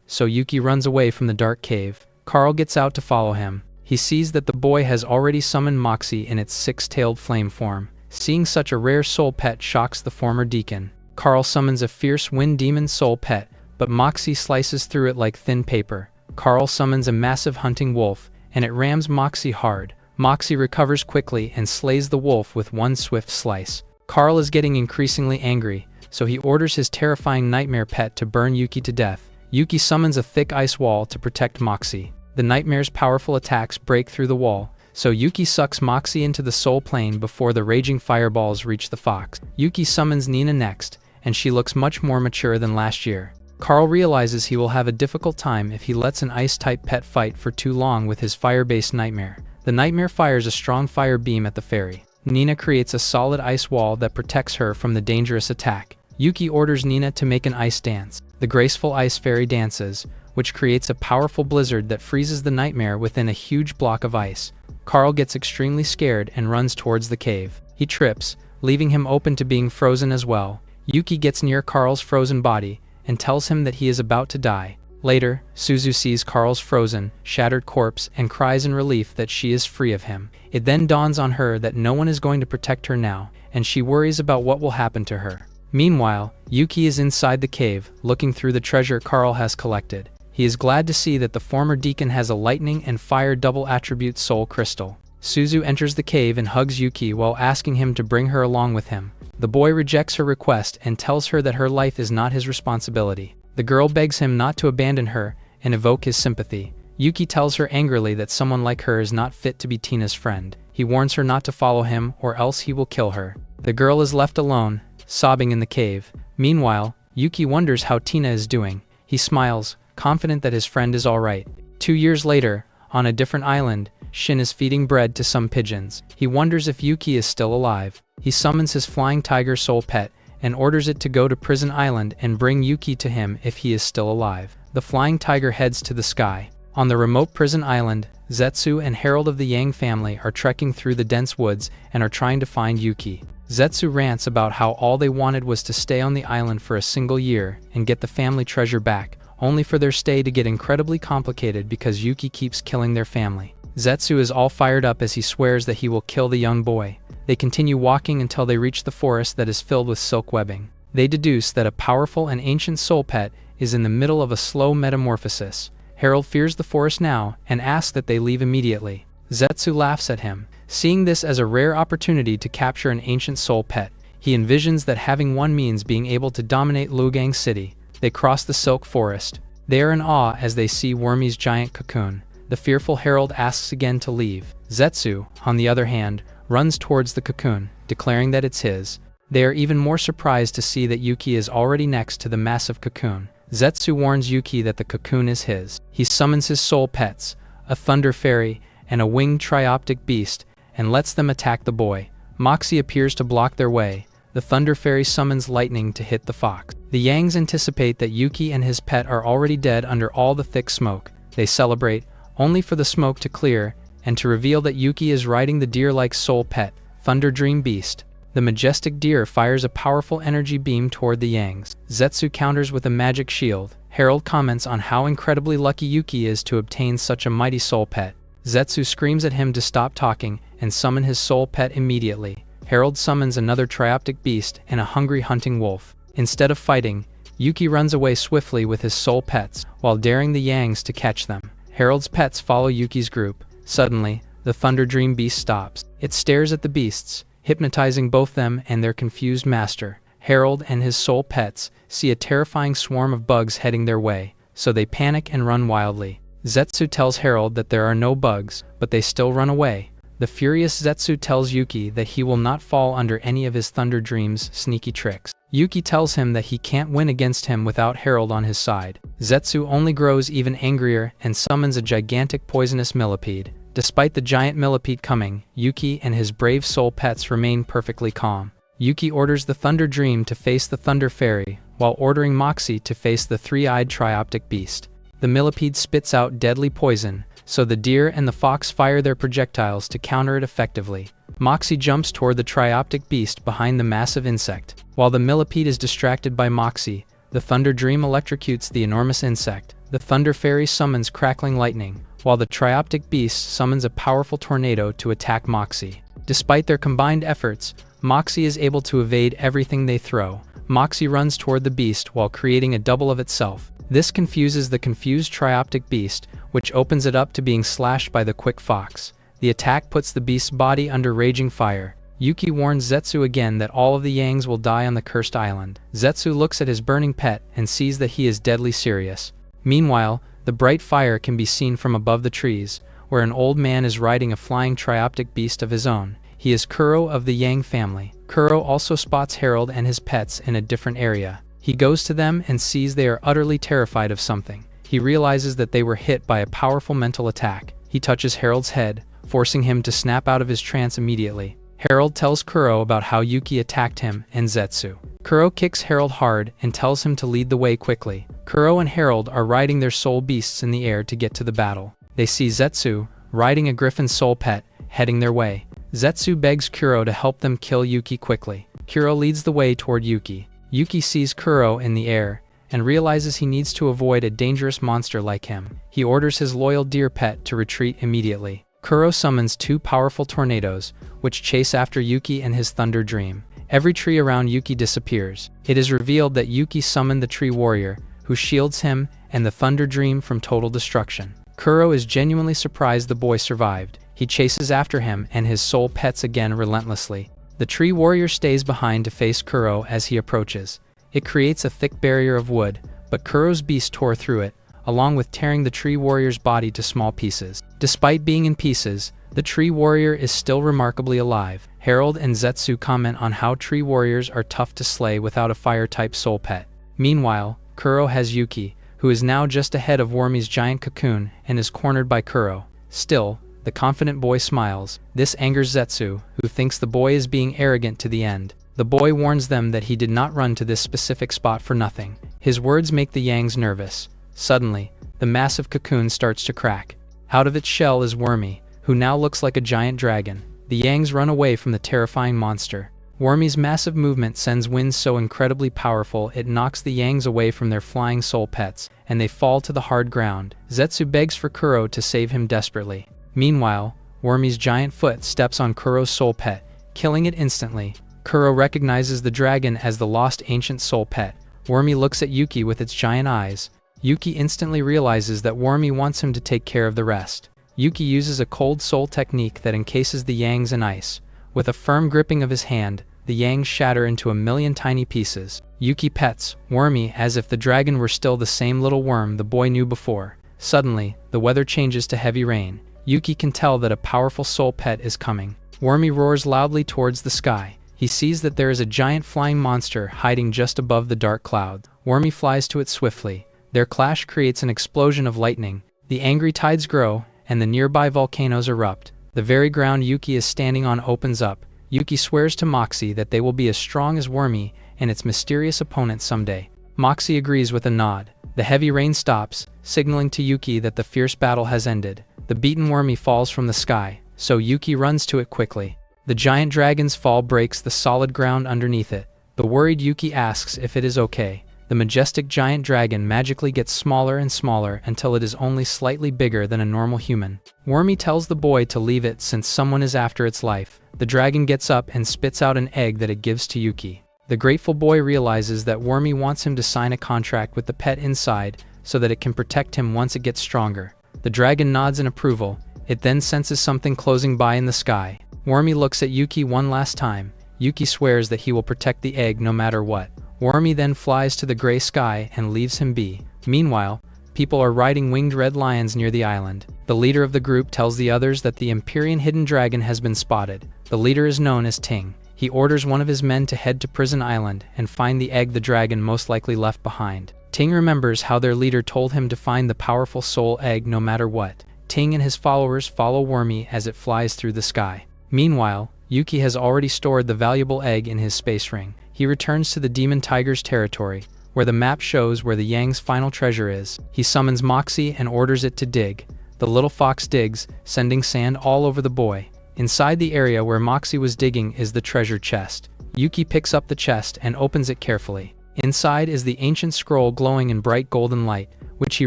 [SPEAKER 1] so Yuki runs away from the dark cave. Karl gets out to follow him. He sees that the boy has already summoned Moxie in its six-tailed flame form. Seeing such a rare soul pet shocks the former deacon. Karl summons a fierce wind demon soul pet, but Moxie slices through it like thin paper. Karl summons a massive hunting wolf, and it rams Moxie hard. Moxie recovers quickly and slays the wolf with one swift slice. Karl is getting increasingly angry, so he orders his terrifying nightmare pet to burn Yuki to death. Yuki summons a thick ice wall to protect Moxie. The nightmare's powerful attacks break through the wall, so Yuki sucks Moxie into the soul plane before the raging fireballs reach the fox. Yuki summons Nina next, and she looks much more mature than last year. Karl realizes he will have a difficult time if he lets an ice-type pet fight for too long with his fire-based nightmare. The nightmare fires a strong fire beam at the fairy. Nina creates a solid ice wall that protects her from the dangerous attack. Yuki orders Nina to make an ice dance. The graceful ice fairy dances, which creates a powerful blizzard that freezes the nightmare within a huge block of ice. Karl gets extremely scared and runs towards the cave. He trips, leaving him open to being frozen as well. Yuki gets near Karl's frozen body and tells him that he is about to die. Later, Suzu sees Karl's frozen, shattered corpse and cries in relief that she is free of him. It then dawns on her that no one is going to protect her now, and she worries about what will happen to her. Meanwhile, Yuki is inside the cave, looking through the treasure Karl has collected. He is glad to see that the former deacon has a lightning and fire double attribute soul crystal. Suzu enters the cave and hugs Yuki while asking him to bring her along with him. The boy rejects her request and tells her that her life is not his responsibility. The girl begs him not to abandon her and evoke his sympathy. Yuki tells her angrily that someone like her is not fit to be Tina's friend. He warns her not to follow him or else he will kill her. The girl is left alone, sobbing in the cave. Meanwhile, Yuki wonders how Tina is doing. He smiles, confident that his friend is alright. 2 years later, on a different island, Shin is feeding bread to some pigeons. He wonders if Yuki is still alive. He summons his flying tiger soul pet and orders it to go to Prison Island and bring Yuki to him if he is still alive. The flying tiger heads to the sky. On the remote Prison Island, Zetsu and Harold of the Yang family are trekking through the dense woods and are trying to find Yuki. Zetsu rants about how all they wanted was to stay on the island for a single year and get the family treasure back, only for their stay to get incredibly complicated because Yuki keeps killing their family. Zetsu is all fired up as he swears that he will kill the young boy. They continue walking until they reach the forest that is filled with silk webbing. They deduce that a powerful and ancient soul pet is in the middle of a slow metamorphosis. Harold fears the forest now and asks that they leave immediately. Zetsu laughs at him. Seeing this as a rare opportunity to capture an ancient soul pet, he envisions that having one means being able to dominate Lugang City. They cross the silk forest. They are in awe as they see Wormy's giant cocoon. The fearful Harold asks again to leave. Zetsu, on the other hand, runs towards the cocoon, declaring that it's his. They are even more surprised to see that Yuki is already next to the massive cocoon. Zetsu warns Yuki that the cocoon is his. He summons his soul pets, a thunder fairy and a winged trioptic beast, and lets them attack the boy. Moxie appears to block their way. The thunder fairy summons lightning to hit the fox. The Yangs anticipate that Yuki and his pet are already dead under all the thick smoke. They celebrate, only for the smoke to clear and to reveal that Yuki is riding the deer-like soul pet, Thunder Dream Beast. The majestic deer fires a powerful energy beam toward the Yangs. Zetsu counters with a magic shield. Harold comments on how incredibly lucky Yuki is to obtain such a mighty soul pet. Zetsu screams at him to stop talking and summon his soul pet immediately. Harold summons another trioptic beast and a hungry hunting wolf. Instead of fighting, Yuki runs away swiftly with his soul pets, while daring the Yangs to catch them. Harold's pets follow Yuki's group. Suddenly, the Thunder Dream Beast stops. It stares at the beasts, hypnotizing both them and their confused master. Harold and his soul pets see a terrifying swarm of bugs heading their way, so they panic and run wildly. Zetsu tells Harold that there are no bugs, but they still run away. The furious Zetsu tells Yuki that he will not fall under any of his Thunder Dream's sneaky tricks. Yuki tells him that he can't win against him without Harold on his side. Zetsu only grows even angrier and summons a gigantic poisonous millipede. Despite the giant millipede coming, Yuki and his brave soul pets remain perfectly calm. Yuki orders the Thunder Dream to face the Thunder Fairy, while ordering Moxie to face the three-eyed trioptic beast. The millipede spits out deadly poison, so the deer and the fox fire their projectiles to counter it effectively. Moxie jumps toward the trioptic beast behind the massive insect. While the millipede is distracted by Moxie, the Thunder Dream electrocutes the enormous insect. The Thunder Fairy summons crackling lightning, while the trioptic beast summons a powerful tornado to attack Moxie. Despite their combined efforts, Moxie is able to evade everything they throw. Moxie runs toward the beast while creating a double of itself. This confuses the confused trioptic beast, which opens it up to being slashed by the quick fox. The attack puts the beast's body under raging fire. Yuki warns Zetsu again that all of the Yangs will die on the cursed island. Zetsu looks at his burning pet and sees that he is deadly serious. Meanwhile, the bright fire can be seen from above the trees, where an old man is riding a flying trioptic beast of his own. He is Kuro of the Yang family. Kuro also spots Harold and his pets in a different area. He goes to them and sees they are utterly terrified of something. He realizes that they were hit by a powerful mental attack. He touches Harold's head, forcing him to snap out of his trance immediately. Harold tells Kuro about how Yuki attacked him and Zetsu. Kuro kicks Harold hard and tells him to lead the way quickly. Kuro and Harold are riding their soul beasts in the air to get to the battle. They see Zetsu, riding a griffin soul pet, heading their way. Zetsu begs Kuro to help them kill Yuki quickly. Kuro leads the way toward Yuki. Yuki sees Kuro in the air and realizes he needs to avoid a dangerous monster like him. He orders his loyal deer pet to retreat immediately. Kuro summons two powerful tornadoes, which chase after Yuki and his Thunder Dream. Every tree around Yuki disappears. It is revealed that Yuki summoned the Tree Warrior, who shields him and the Thunder Dream from total destruction. Kuro is genuinely surprised the boy survived. He chases after him and his soul pets again relentlessly. The Tree Warrior stays behind to face Kuro as he approaches. It creates a thick barrier of wood, but Kuro's beast tore through it, along with tearing the Tree Warrior's body to small pieces. Despite being in pieces, the Tree Warrior is still remarkably alive. Harold and Zetsu comment on how Tree Warriors are tough to slay without a fire-type soul pet. Meanwhile, Kuro has Yuki, who is now just ahead of Wormy's giant cocoon and is cornered by Kuro. Still, the confident boy smiles. This angers Zetsu, who thinks the boy is being arrogant to the end. The boy warns them that he did not run to this specific spot for nothing. His words make the Yangs nervous. Suddenly, the massive cocoon starts to crack. Out of its shell is Wormy, who now looks like a giant dragon. The Yangs run away from the terrifying monster. Wormy's massive movement sends winds so incredibly powerful it knocks the Yangs away from their flying soul pets, and they fall to the hard ground. Zetsu begs for Kuro to save him desperately. Meanwhile, Wormy's giant foot steps on Kuro's soul pet, killing it instantly. Kuro recognizes the dragon as the lost ancient soul pet. Wormy looks at Yuki with its giant eyes. Yuki instantly realizes that Wormy wants him to take care of the rest. Yuki uses a cold soul technique that encases the Yangs in ice. With a firm gripping of his hand, the Yangs shatter into a million tiny pieces. Yuki pets Wormy as if the dragon were still the same little worm the boy knew before. Suddenly, the weather changes to heavy rain. Yuki can tell that a powerful soul pet is coming. Wormy roars loudly towards the sky. He sees that there is a giant flying monster hiding just above the dark cloud. Wormy flies to it swiftly. Their clash creates an explosion of lightning. The angry tides grow, and the nearby volcanoes erupt. The very ground Yuki is standing on opens up. Yuki swears to Moxie that they will be as strong as Wormy and its mysterious opponent someday. Moxie agrees with a nod. The heavy rain stops, signaling to Yuki that the fierce battle has ended. The beaten Wormy falls from the sky, so Yuki runs to it quickly. The giant dragon's fall breaks the solid ground underneath it. The worried Yuki asks if it is okay. The majestic giant dragon magically gets smaller and smaller until it is only slightly bigger than a normal human. Wormy tells the boy to leave it since someone is after its life. The dragon gets up and spits out an egg that it gives to Yuki. The grateful boy realizes that Wormy wants him to sign a contract with the pet inside so that it can protect him once it gets stronger. The dragon nods in approval. It then senses something closing by in the sky. Wormy looks at Yuki one last time. Yuki swears that he will protect the egg no matter what. Wormy then flies to the gray sky and leaves him be. Meanwhile, people are riding winged red lions near the island. The leader of the group tells the others that the Empyrean hidden dragon has been spotted. The leader is known as Ting. He orders one of his men to head to Prison Island and find the egg the dragon most likely left behind. Ting remembers how their leader told him to find the powerful soul egg no matter what. Ting and his followers follow Wormy as it flies through the sky. Meanwhile, Yuki has already stored the valuable egg in his space ring. He returns to the Demon Tiger's territory, where the map shows where the Yang's final treasure is. He summons Moxie and orders it to dig. The little fox digs, sending sand all over the boy. Inside the area where Moxie was digging is the treasure chest. Yuki picks up the chest and opens it carefully. Inside is the ancient scroll glowing in bright golden light, which he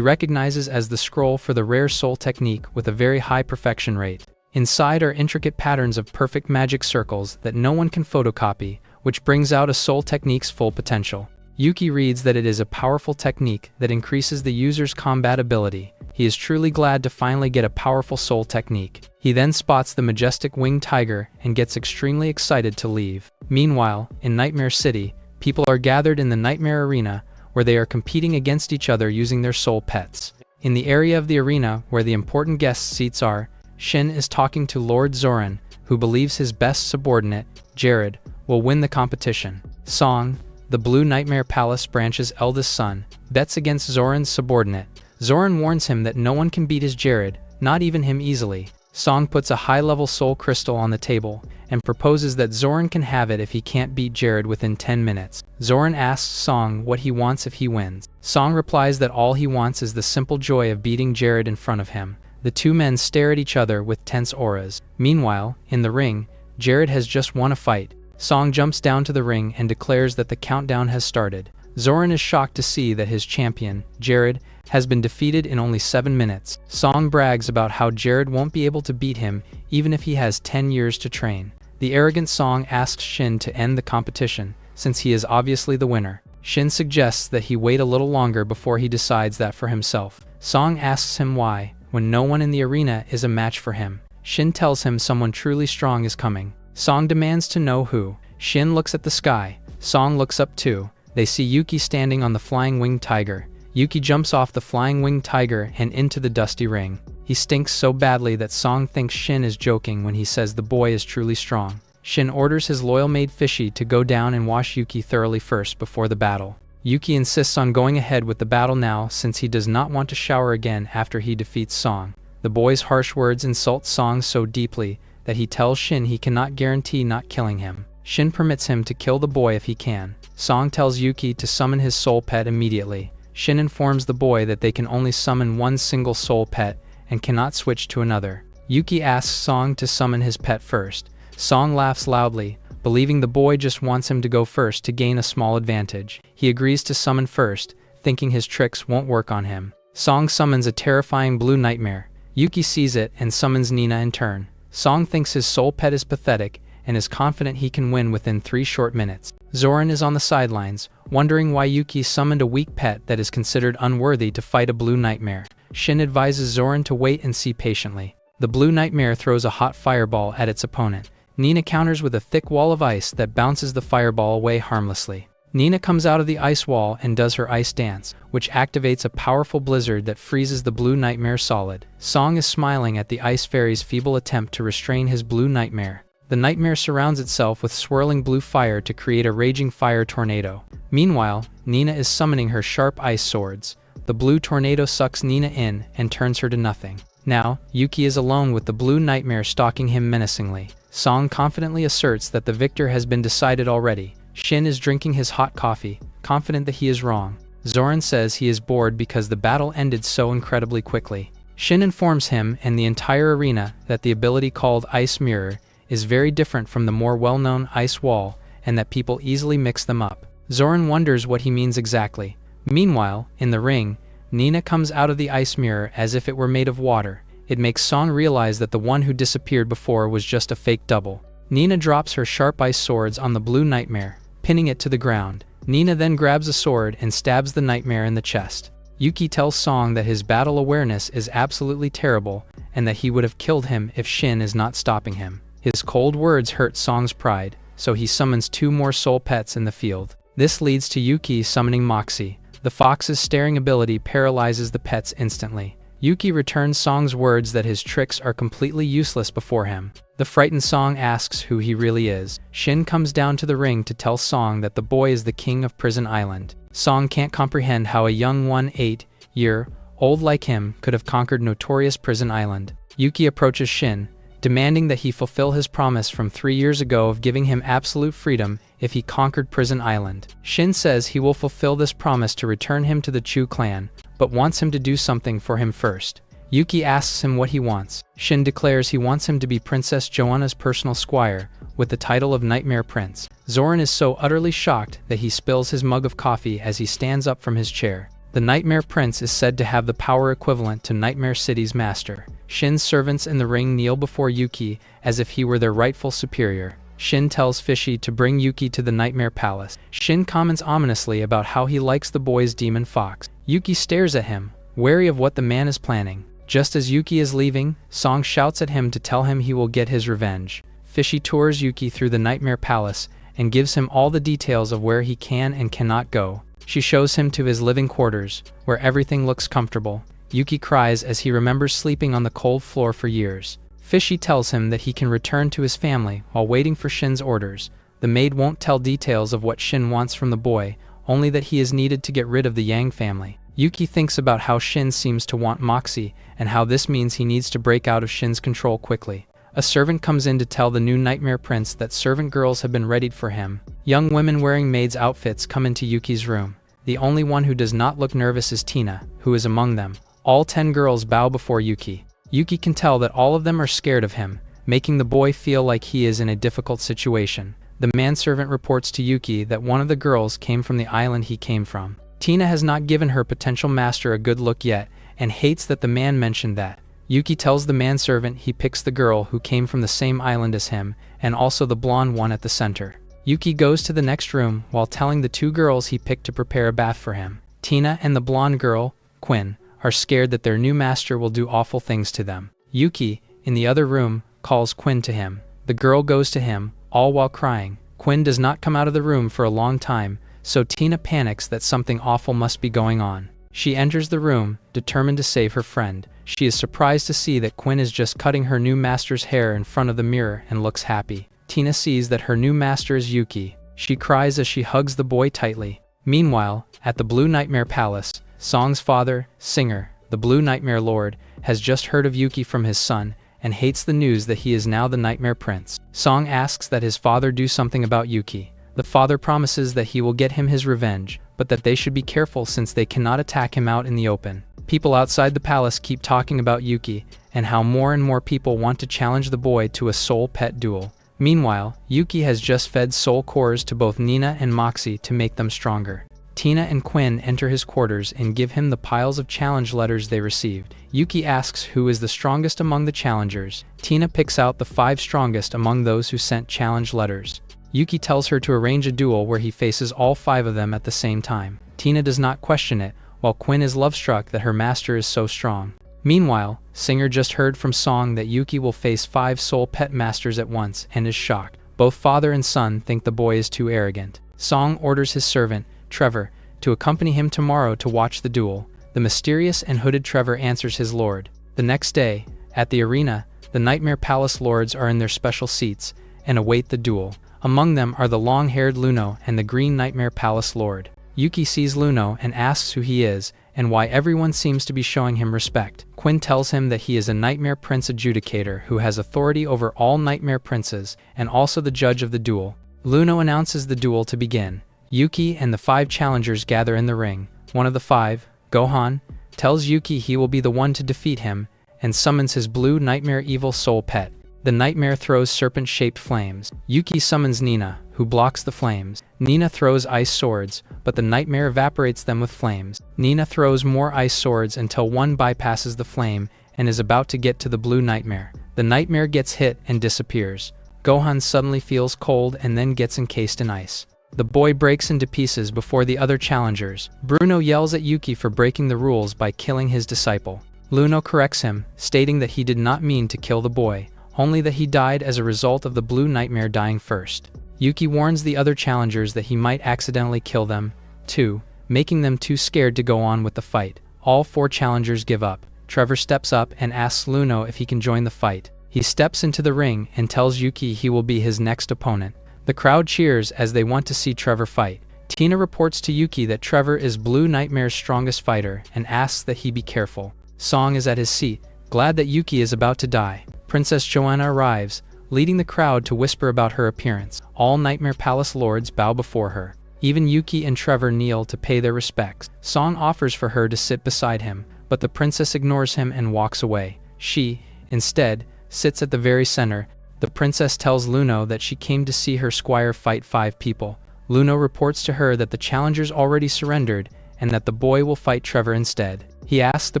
[SPEAKER 1] recognizes as the scroll for the rare soul technique with a very high perfection rate. Inside are intricate patterns of perfect magic circles that no one can photocopy, which brings out a soul technique's full potential. Yuki reads that it is a powerful technique that increases the user's combat ability. He is truly glad to finally get a powerful soul technique. He then spots the majestic winged tiger and gets extremely excited to leave. Meanwhile, in Nightmare City, people are gathered in the Nightmare Arena, where they are competing against each other using their soul pets. In the area of the arena where the important guest seats are, Shin is talking to Lord Zoran, who believes his best subordinate, Jared, will win the competition. Song, the Blue Nightmare Palace branch's eldest son, bets against Zoran's subordinate. Zoran warns him that no one can beat his Jared, not even him easily. Song puts a high-level soul crystal on the table and proposes that Zoran can have it if he can't beat Jared within 10 minutes. Zoran asks Song what he wants if he wins. Song replies that all he wants is the simple joy of beating Jared in front of him. The two men stare at each other with tense auras. Meanwhile, in the ring, Jared has just won a fight. Song jumps down to the ring and declares that the countdown has started. Zoran is shocked to see that his champion, Jared, has been defeated in only 7 minutes. Song brags about how Jared won't be able to beat him even if he has 10 years to train. The arrogant Song asks Shin to end the competition, since he is obviously the winner. Shin suggests that he wait a little longer before he decides that for himself. Song asks him why, when no one in the arena is a match for him. Shin tells him someone truly strong is coming. Song demands to know who. Shin looks at the sky. Song looks up too. They see Yuki standing on the flying winged tiger. Yuki jumps off the flying winged tiger and into the dusty ring. He stinks so badly that Song thinks Shin is joking when he says the boy is truly strong. Shin orders his loyal maid Fishy to go down and wash Yuki thoroughly first before the battle. Yuki insists on going ahead with the battle now since he does not want to shower again after he defeats Song. The boy's harsh words insult Song so deeply that he tells Shin he cannot guarantee not killing him. Shin permits him to kill the boy if he can. Song tells Yuki to summon his soul pet immediately. Shin informs the boy that they can only summon one single soul pet and cannot switch to another. Yuki asks Song to summon his pet first. Song laughs loudly, believing the boy just wants him to go first to gain a small advantage. He agrees to summon first, thinking his tricks won't work on him. Song summons a terrifying blue nightmare. Yuki sees it and summons Nina in turn. Song thinks his soul pet is pathetic and is confident he can win within 3 short minutes. Zoran is on the sidelines, wondering why Yuki summoned a weak pet that is considered unworthy to fight a blue nightmare. Shin advises Zoran to wait and see patiently. The blue nightmare throws a hot fireball at its opponent. Nina counters with a thick wall of ice that bounces the fireball away harmlessly. Nina comes out of the ice wall and does her ice dance, which activates a powerful blizzard that freezes the blue nightmare solid. Song is smiling at the ice fairy's feeble attempt to restrain his blue nightmare. The nightmare surrounds itself with swirling blue fire to create a raging fire tornado. Meanwhile, Nina is summoning her sharp ice swords. The blue tornado sucks Nina in and turns her to nothing. Now, Yuki is alone with the blue nightmare stalking him menacingly. Song confidently asserts that the victor has been decided already. Shin is drinking his hot coffee, confident that he is wrong. Zoran says he is bored because the battle ended so incredibly quickly. Shin informs him and the entire arena that the ability called Ice Mirror is very different from the more well-known Ice Wall, and that people easily mix them up. Zoran wonders what he means exactly. Meanwhile, in the ring, Nina comes out of the ice mirror as if it were made of water. It makes Song realize that the one who disappeared before was just a fake double. Nina drops her sharp ice swords on the blue nightmare, pinning it to the ground. Nina then grabs a sword and stabs the nightmare in the chest. Yuki tells Song that his battle awareness is absolutely terrible and that he would have killed him if Shin is not stopping him. His cold words hurt Song's pride, so he summons 2 more soul pets in the field. This leads to Yuki summoning Moxie. The fox's staring ability paralyzes the pets instantly. Yuki returns Song's words that his tricks are completely useless before him. The frightened Song asks who he really is. Shin comes down to the ring to tell Song that the boy is the king of Prison Island. Song can't comprehend how a young 8-year-old like him could have conquered notorious Prison Island. Yuki approaches Shin, demanding that he fulfill his promise from 3 years ago of giving him absolute freedom if he conquered Prison Island. Shin says he will fulfill this promise to return him to the Chu clan, but wants him to do something for him first. Yuki asks him what he wants. Shin declares he wants him to be Princess Joanna's personal squire, with the title of Nightmare Prince. Zoran is so utterly shocked that he spills his mug of coffee as he stands up from his chair. The Nightmare Prince is said to have the power equivalent to Nightmare City's master. Shin's servants in the ring kneel before Yuki as if he were their rightful superior. Shin tells Fishy to bring Yuki to the Nightmare Palace. Shin comments ominously about how he likes the boy's demon fox. Yuki stares at him, wary of what the man is planning. Just as Yuki is leaving, Song shouts at him to tell him he will get his revenge. Fishy tours Yuki through the Nightmare Palace and gives him all the details of where he can and cannot go. She shows him to his living quarters, where everything looks comfortable. Yuki cries as he remembers sleeping on the cold floor for years. Fishy tells him that he can return to his family while waiting for Shin's orders. The maid won't tell details of what Shin wants from the boy, only that he is needed to get rid of the Yang family. Yuki thinks about how Shin seems to want Moxie and how this means he needs to break out of Shin's control quickly. A servant comes in to tell the new Nightmare Prince that servant girls have been readied for him. Young women wearing maids' outfits come into Yuki's room. The only one who does not look nervous is Tina, who is among them. All 10 girls bow before Yuki. Yuki can tell that all of them are scared of him, making the boy feel like he is in a difficult situation. The manservant reports to Yuki that one of the girls came from the island he came from. Tina has not given her potential master a good look yet, and hates that the man mentioned that. Yuki tells the manservant he picks the girl who came from the same island as him, and also the blonde one at the center. Yuki goes to the next room while telling the 2 girls he picked to prepare a bath for him. Tina and the blonde girl, Quinn, are scared that their new master will do awful things to them. Yuki, in the other room, calls Quinn to him. The girl goes to him, all while crying. Quinn does not come out of the room for a long time, so Tina panics that something awful must be going on. She enters the room, determined to save her friend. She is surprised to see that Quinn is just cutting her new master's hair in front of the mirror and looks happy. Tina sees that her new master is Yuki. She cries as she hugs the boy tightly. Meanwhile, at the Blue Nightmare Palace, Song's father, Singer, the Blue Nightmare Lord, has just heard of Yuki from his son and hates the news that he is now the Nightmare Prince. Song asks that his father do something about Yuki. The father promises that he will get him his revenge, but that they should be careful since they cannot attack him out in the open. People outside the palace keep talking about Yuki and how more and more people want to challenge the boy to a soul pet duel. Meanwhile, Yuki has just fed soul cores to both Nina and Moxie to make them stronger. Tina and Quinn enter his quarters and give him the piles of challenge letters they received. Yuki asks who is the strongest among the challengers. Tina picks out the 5 strongest among those who sent challenge letters. Yuki tells her to arrange a duel where he faces all 5 of them at the same time. Tina does not question it, while Quinn is love-struck that her master is so strong. Meanwhile, Singer just heard from Song that Yuki will face 5 soul pet masters at once and is shocked. Both father and son think the boy is too arrogant. Song orders his servant, Trevor, to accompany him tomorrow to watch the duel. The mysterious and hooded Trevor answers his lord. The next day, at the arena, the Nightmare Palace lords are in their special seats and await the duel. Among them are the long-haired Luno and the Green Nightmare Palace Lord. Yuki sees Luno and asks who he is and why everyone seems to be showing him respect. Quinn tells him that he is a Nightmare Prince adjudicator who has authority over all Nightmare Princes and also the judge of the duel. Luno announces the duel to begin. Yuki and the 5 challengers gather in the ring. One of the 5, Gohan, tells Yuki he will be the one to defeat him and summons his blue Nightmare Evil Soul Pet. The nightmare throws serpent-shaped flames. Yuki summons Nina, who blocks the flames. Nina throws ice swords, but the nightmare evaporates them with flames. Nina throws more ice swords until one bypasses the flame and is about to get to the blue nightmare. The nightmare gets hit and disappears. Gohan suddenly feels cold and then gets encased in ice. The boy breaks into pieces before the other challengers. Bruno yells at Yuki for breaking the rules by killing his disciple. Luno corrects him, stating that he did not mean to kill the boy, only that he died as a result of the blue nightmare dying first. Yuki warns the other challengers that he might accidentally kill them, too, making them too scared to go on with the fight. All 4 challengers give up. Trevor steps up and asks Luno if he can join the fight. He steps into the ring and tells Yuki he will be his next opponent. The crowd cheers as they want to see Trevor fight. Tina reports to Yuki that Trevor is Blue Nightmare's strongest fighter and asks that he be careful. Song is at his seat, glad that Yuki is about to die. Princess Joanna arrives, leading the crowd to whisper about her appearance. All Nightmare Palace lords bow before her. Even Yuki and Trevor kneel to pay their respects. Song offers for her to sit beside him, but the princess ignores him and walks away. She, instead, sits at the very center. The princess tells Luno that she came to see her squire fight 5 people. Luno reports to her that the challengers already surrendered and that the boy will fight Trevor instead. He asks the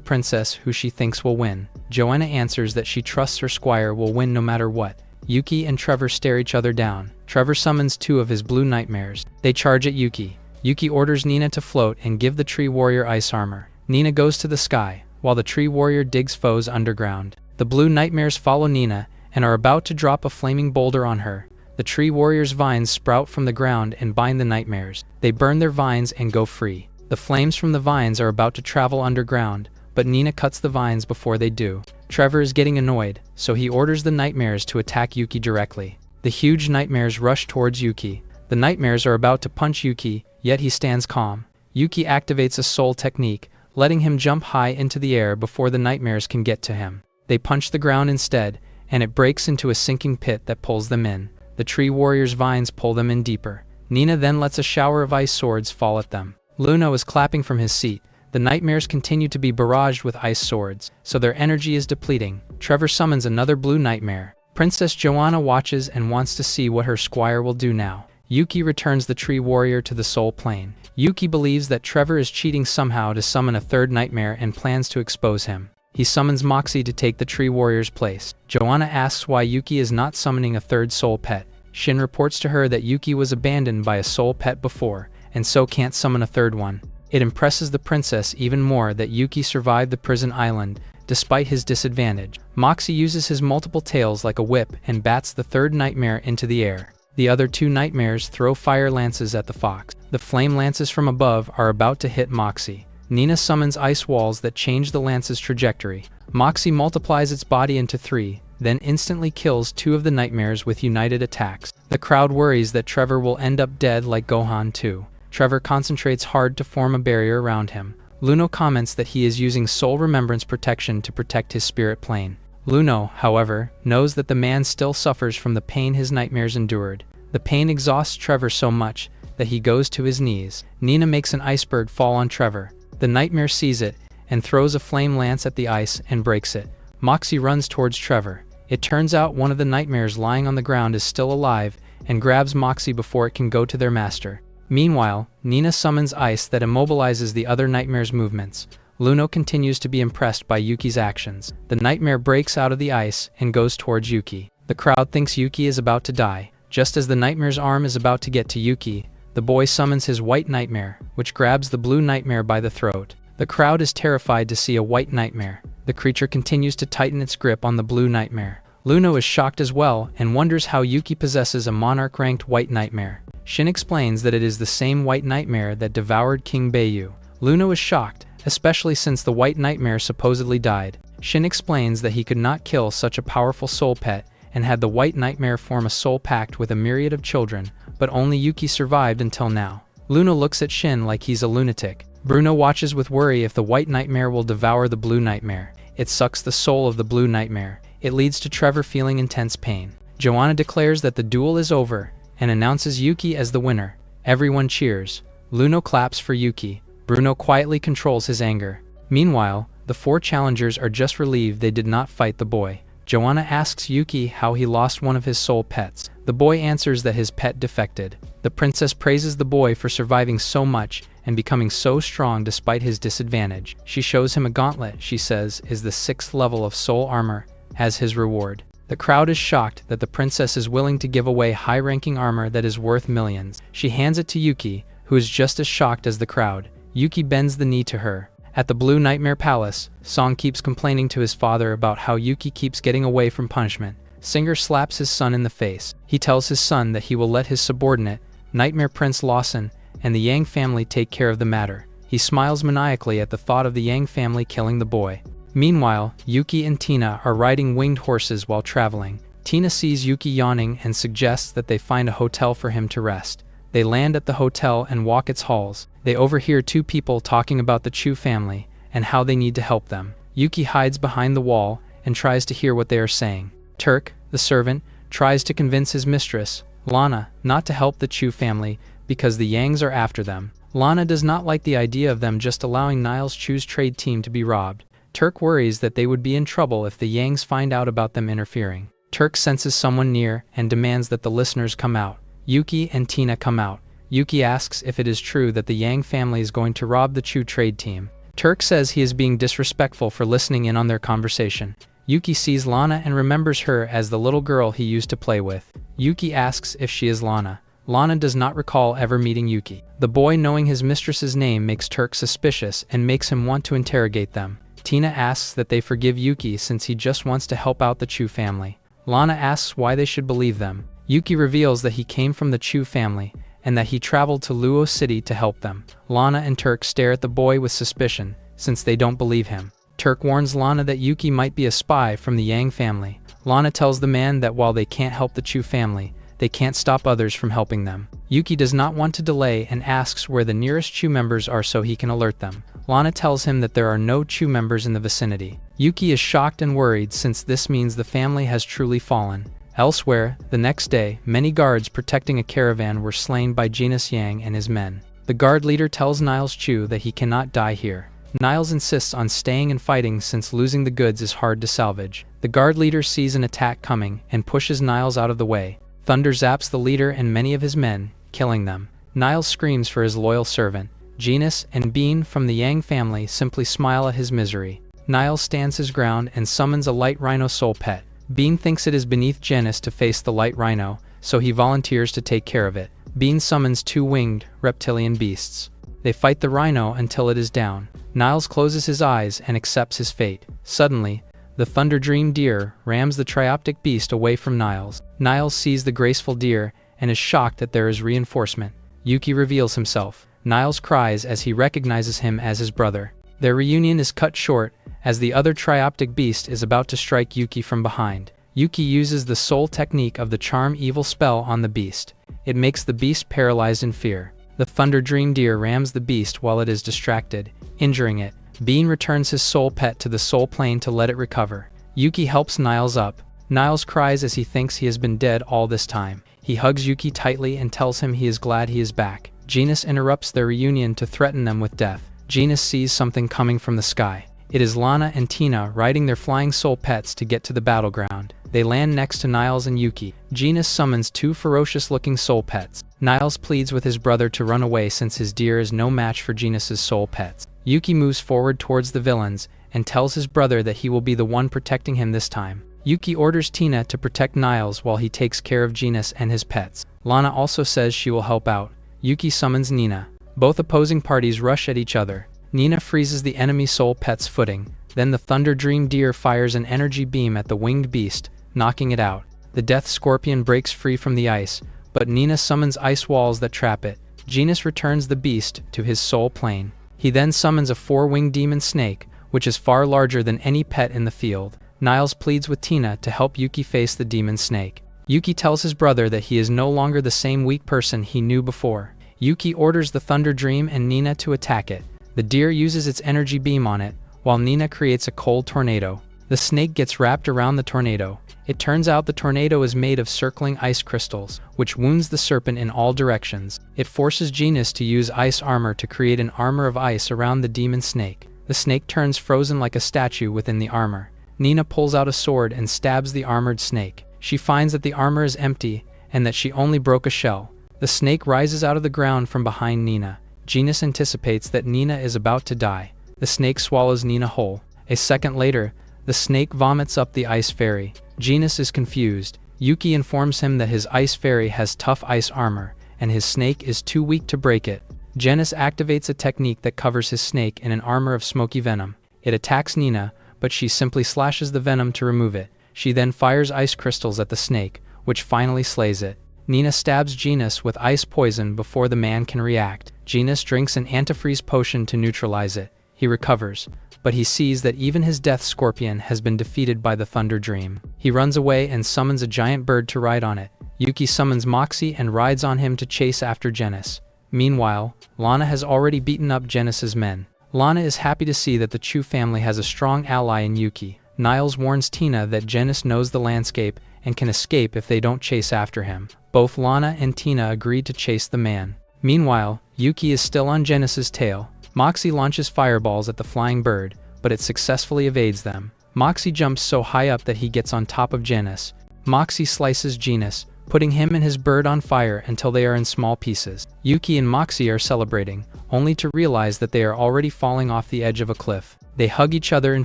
[SPEAKER 1] princess who she thinks will win. Joanna answers that she trusts her squire will win no matter what. Yuki and Trevor stare each other down. Trevor summons 2 of his blue nightmares. They charge at Yuki. Yuki orders Nina to float and give the tree warrior ice armor. Nina goes to the sky, while the tree warrior digs foes underground. The blue nightmares follow Nina and are about to drop a flaming boulder on her. The tree warrior's vines sprout from the ground and bind the nightmares. They burn their vines and go free. The flames from the vines are about to travel underground, but Nina cuts the vines before they do. Trevor is getting annoyed, so he orders the nightmares to attack Yuki directly. The huge nightmares rush towards Yuki. The nightmares are about to punch Yuki, yet he stands calm. Yuki activates a soul technique, letting him jump high into the air before the nightmares can get to him. They punch the ground instead, and it breaks into a sinking pit that pulls them in. The tree warrior's vines pull them in deeper. Nina then lets a shower of ice swords fall at them. Luno is clapping from his seat. The nightmares continue to be barraged with ice swords, so their energy is depleting. Trevor summons another blue nightmare. Princess Joanna watches and wants to see what her squire will do now. Yuki returns the tree warrior to the soul plane. Yuki believes that Trevor is cheating somehow to summon a 3rd nightmare and plans to expose him. He summons Moxie to take the tree warrior's place. Joanna asks why Yuki is not summoning a 3rd soul pet. Shin reports to her that Yuki was abandoned by a soul pet before, and so can't summon a 3rd one. It impresses the princess even more that Yuki survived the prison island, despite his disadvantage. Moxie uses his multiple tails like a whip and bats the 3rd nightmare into the air. The other 2 nightmares throw fire lances at the fox. The flame lances from above are about to hit Moxie. Nina summons ice walls that change the lance's trajectory. Moxie multiplies its body into 3, then instantly kills 2 of the nightmares with united attacks. The crowd worries that Trevor will end up dead like Gohan too. Trevor concentrates hard to form a barrier around him. Luno comments that he is using soul remembrance protection to protect his spirit plane. Luno, however, knows that the man still suffers from the pain his nightmares endured. The pain exhausts Trevor so much that he goes to his knees. Nina makes an iceberg fall on Trevor. The nightmare sees it and throws a flame lance at the ice and breaks it. Moxie runs towards Trevor. It turns out one of the nightmares lying on the ground is still alive and grabs Moxie before it can go to their master. Meanwhile, Nina summons ice that immobilizes the other nightmare's movements. Luno continues to be impressed by Yuki's actions. The nightmare breaks out of the ice and goes towards Yuki. The crowd thinks Yuki is about to die. Just as the nightmare's arm is about to get to Yuki, the boy summons his white nightmare, which grabs the blue nightmare by the throat. The crowd is terrified to see a white nightmare. The creature continues to tighten its grip on the blue nightmare. Luno is shocked as well and wonders how Yuki possesses a monarch-ranked white nightmare. Shin explains that it is the same white nightmare that devoured King Beiyu. Luno is shocked, especially since the white nightmare supposedly died. Shin explains that he could not kill such a powerful soul pet and had the white nightmare form a soul pact with a myriad of children, but only Yuki survived until now. Luno looks at Shin like he's a lunatic. Bruno watches with worry if the white nightmare will devour the blue nightmare. It sucks the soul of the blue nightmare. It leads to Trevor feeling intense pain. Joanna declares that the duel is over and announces Yuki as the winner. Everyone cheers. Luno claps for Yuki. Bruno quietly controls his anger. Meanwhile, the 4 challengers are just relieved they did not fight the boy. Joanna asks Yuki how he lost one of his soul pets. The boy answers that his pet defected. The princess praises the boy for surviving so much and becoming so strong despite his disadvantage. She shows him a gauntlet she says is the 6th level of soul armor as his reward. The crowd is shocked that the princess is willing to give away high-ranking armor that is worth millions. She hands it to Yuki, who is just as shocked as the crowd. Yuki bends the knee to her. At the Blue Nightmare Palace, Song keeps complaining to his father about how Yuki keeps getting away from punishment. Singer slaps his son in the face. He tells his son that he will let his subordinate, Nightmare Prince Lawson, and the Yang family take care of the matter. He smiles maniacally at the thought of the Yang family killing the boy. Meanwhile, Yuki and Tina are riding winged horses while traveling. Tina sees Yuki yawning and suggests that they find a hotel for him to rest. They land at the hotel and walk its halls. They overhear two people talking about the Chu family and how they need to help them. Yuki hides behind the wall and tries to hear what they are saying. Turk, the servant, tries to convince his mistress, Lana, not to help the Chu family because the Yangs are after them. Lana does not like the idea of them just allowing Niles Chu's trade team to be robbed. Turk worries that they would be in trouble if the Yangs find out about them interfering. Turk senses someone near and demands that the listeners come out. Yuki and Tina come out. Yuki asks if it is true that the Yang family is going to rob the Chu trade team. Turk says he is being disrespectful for listening in on their conversation. Yuki sees Lana and remembers her as the little girl he used to play with. Yuki asks if she is Lana. Lana does not recall ever meeting Yuki. The boy knowing his mistress's name makes Turk suspicious and makes him want to interrogate them. Tina asks that they forgive Yuki since he just wants to help out the Chu family. Lana asks why they should believe them. Yuki reveals that he came from the Chu family and that he traveled to Luo City to help them. Lana and Turk stare at the boy with suspicion since they don't believe him. Turk warns Lana that Yuki might be a spy from the Yang family. Lana tells the man that while they can't help the Chu family, they can't stop others from helping them. Yuki does not want to delay and asks where the nearest Chu members are so he can alert them. Lana tells him that there are no Chu members in the vicinity. Yuki is shocked and worried since this means the family has truly fallen. Elsewhere, the next day, many guards protecting a caravan were slain by Genus Yang and his men. The guard leader tells Niles Chu that he cannot die here. Niles insists on staying and fighting since losing the goods is hard to salvage. The guard leader sees an attack coming and pushes Niles out of the way. Thunder zaps the leader and many of his men, killing them. Niles screams for his loyal servant. Genus and Bean from the Yang family simply smile at his misery. Niles stands his ground and summons a light rhino soul pet. Bean thinks it is beneath Genus to face the light rhino, so he volunteers to take care of it. Bean summons two winged, reptilian beasts. They fight the rhino until it is down. Niles closes his eyes and accepts his fate. Suddenly, the Thunder Dream Deer rams the trioptic beast away from Niles. Niles sees the graceful deer and is shocked that there is reinforcement. Yuki reveals himself. Niles cries as he recognizes him as his brother. Their reunion is cut short as the other trioptic beast is about to strike Yuki from behind. Yuki uses the soul technique of the Charm Evil spell on the beast. It makes the beast paralyzed in fear. The Thunder Dream Deer rams the beast while it is distracted, injuring it. Bean returns his soul pet to the soul plane to let it recover. Yuki helps Niles up. Niles cries as he thinks he has been dead all this time. He hugs Yuki tightly and tells him he is glad he is back. Genus interrupts their reunion to threaten them with death. Genus sees something coming from the sky. It is Lana and Tina riding their flying soul pets to get to the battleground. They land next to Niles and Yuki. Genus summons two ferocious-looking soul pets. Niles pleads with his brother to run away since his deer is no match for Genus's soul pets. Yuki moves forward towards the villains and tells his brother that he will be the one protecting him this time. Yuki orders Tina to protect Niles while he takes care of Genus and his pets. Lana also says she will help out. Yuki summons Nina. Both opposing parties rush at each other. Nina freezes the enemy soul pet's footing. Then the Thunder Dream Deer fires an energy beam at the winged beast, knocking it out. The Death Scorpion breaks free from the ice, but Nina summons ice walls that trap it. Genus returns the beast to his soul plane. He then summons a four-winged demon snake, which is far larger than any pet in the field. Niles pleads with Tina to help Yuki face the demon snake. Yuki tells his brother that he is no longer the same weak person he knew before. Yuki orders the Thunder Dream and Nina to attack it. The deer uses its energy beam on it, while Nina creates a cold tornado. The snake gets wrapped around the tornado. It turns out the tornado is made of circling ice crystals, which wounds the serpent in all directions. It forces Genus to use ice armor to create an armor of ice around the demon snake. The snake turns frozen like a statue within the armor. Nina pulls out a sword and stabs the armored snake. She finds that the armor is empty and that she only broke a shell. The snake rises out of the ground from behind Nina. Genus anticipates that Nina is about to die. The snake swallows Nina whole. A second later, the snake vomits up the ice fairy. Genus is confused. Yuki informs him that his ice fairy has tough ice armor, and his snake is too weak to break it. Genus activates a technique that covers his snake in an armor of smoky venom. It attacks Nina, but she simply slashes the venom to remove it. She then fires ice crystals at the snake, which finally slays it. Nina stabs Genus with ice poison before the man can react. Genus drinks an antifreeze potion to neutralize it. He recovers, but he sees that even his death scorpion has been defeated by the thunder dream. He runs away and summons a giant bird to ride on it. Yuki summons Moxie and rides on him to chase after Genis. Meanwhile, Lana has already beaten up Genis's men. Lana is happy to see that the Chu family has a strong ally in Yuki. Niles warns Tina that Genis knows the landscape and can escape if they don't chase after him. Both Lana and Tina agreed to chase the man. Meanwhile, Yuki is still on Genis's tail. Moxie launches fireballs at the flying bird, but it successfully evades them. Moxie jumps so high up that he gets on top of Genis. Moxie slices Genis, putting him and his bird on fire until they are in small pieces. Yuki and Moxie are celebrating, only to realize that they are already falling off the edge of a cliff. They hug each other in